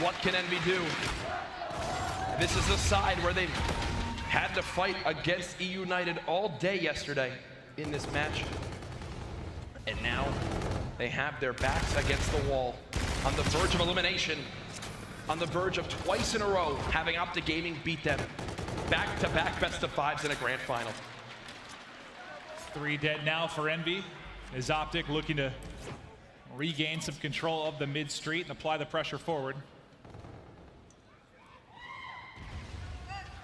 What can Envy do? This is the side where they've had to fight against E United all day yesterday in this match. And now they have their backs against the wall, on the verge of elimination, on the verge of twice in a row having Optic Gaming beat them. Back-to-back best-of-5s in a grand final. 3 dead now for Envy. Is Optic looking to regain some control of the mid-street and apply the pressure forward.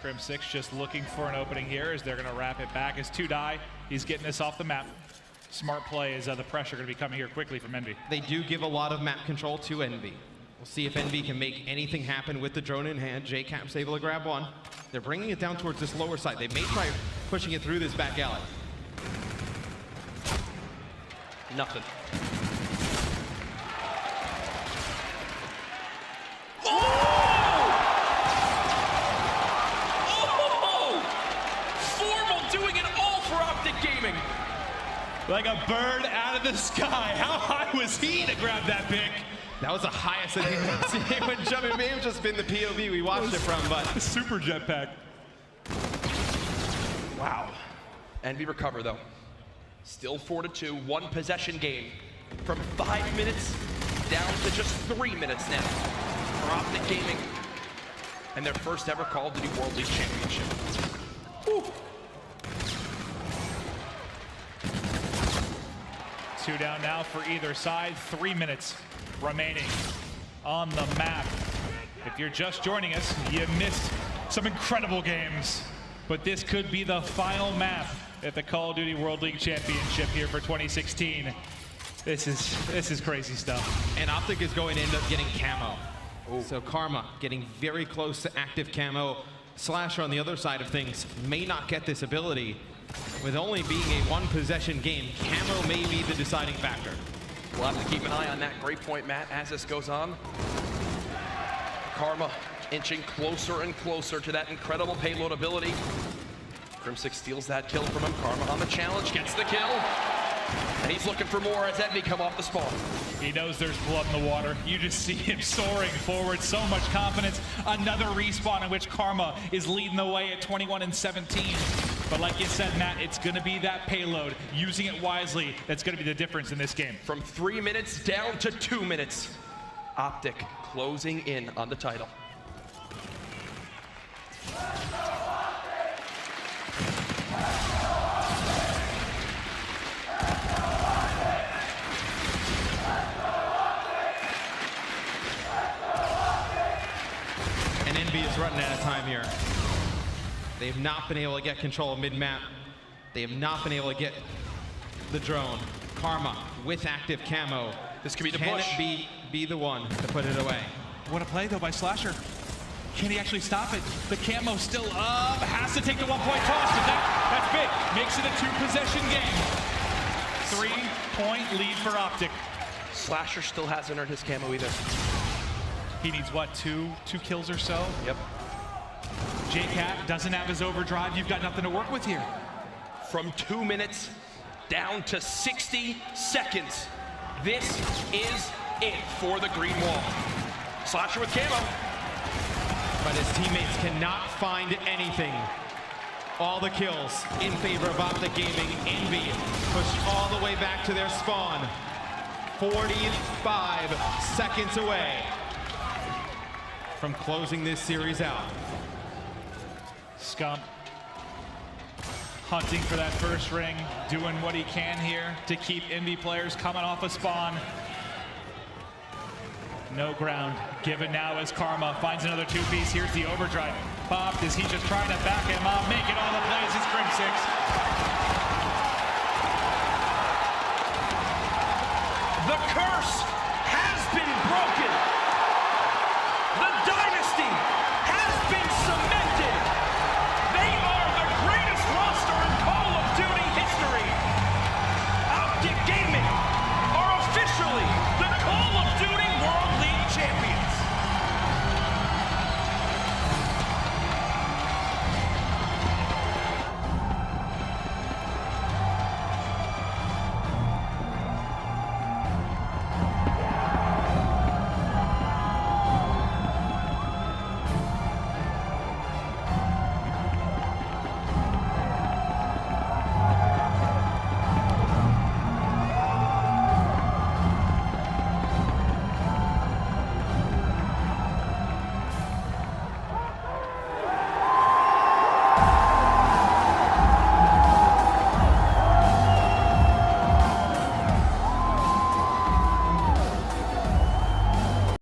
Crim6 just looking for an opening here as they're going to wrap it back. As 2 die, he's getting this off the map. Smart play as the pressure going to be coming here quickly from Envy. They do give a lot of map control to Envy. We'll see if Envy can make anything happen with the drone in hand. JCap's able to grab one. They're bringing it down towards this lower side. They may try pushing it through this back alley. Nothing. Gaming. Like a bird out of the sky. How high was he to grab that pick? That was the highest that I've seen anyone jump. It may have just been the POV we watched it from, but super jetpack. Wow. Envy recover though. Still 4-2, 1 possession game. From 5 minutes down to just 3 minutes now for Optic Gaming and their first ever Call of Duty World League Championship. Woo. 2 down now for either side. 3 minutes remaining on the map. If you're just joining us, you missed some incredible games. But this could be the final map at the Call of Duty World League Championship here for 2016. This is crazy stuff. And Optic is going to end up getting camo. Ooh. So Karma getting very close to active camo. Slasher on the other side of things may not get this ability. With only being a 1 possession game, camo may be the deciding factor. We'll have to keep an eye on that. Great point, Matt, as this goes on. Karma inching closer and closer to that incredible payload ability. Crim6 steals that kill from him. Karma on the challenge, gets the kill. And he's looking for more as Envy come off the spawn. He knows there's blood in the water. You just see him soaring forward, so much confidence. Another respawn in which Karma is leading the way at 21-17. But like you said, Matt, it's going to be that payload, using it wisely, that's going to be the difference in this game. From 3 minutes down to 2 minutes, Optic closing in on the title. And Envy is running out of time here. They have not been able to get control of mid-map. They have not been able to get the drone. Karma with active camo. This could be the Can push. It be the one to put it away? What a play though by Slasher. Can he actually stop it? The camo still up. Has to take the 1-point toss, but that's big. Makes it a 2-possession game. 3-point lead for Optic. Slasher still hasn't earned his camo either. He needs what, two kills or so? Yep. JCap doesn't have his overdrive. You've got nothing to work with here. From 2 minutes down to 60 seconds. This is it for the green wall. Slasher with camo. But his teammates cannot find anything. All the kills in favor of Optic Gaming. Envy pushed all the way back to their spawn. 45 seconds away from closing this series out. Scump hunting for that first ring, doing what he can here to keep Envy players coming off a spawn. No ground given now as Karma finds another 2-piece. Here's the overdrive. Popped as he's just trying to back him up, making all the plays. It's Crim6. The curse has been broken.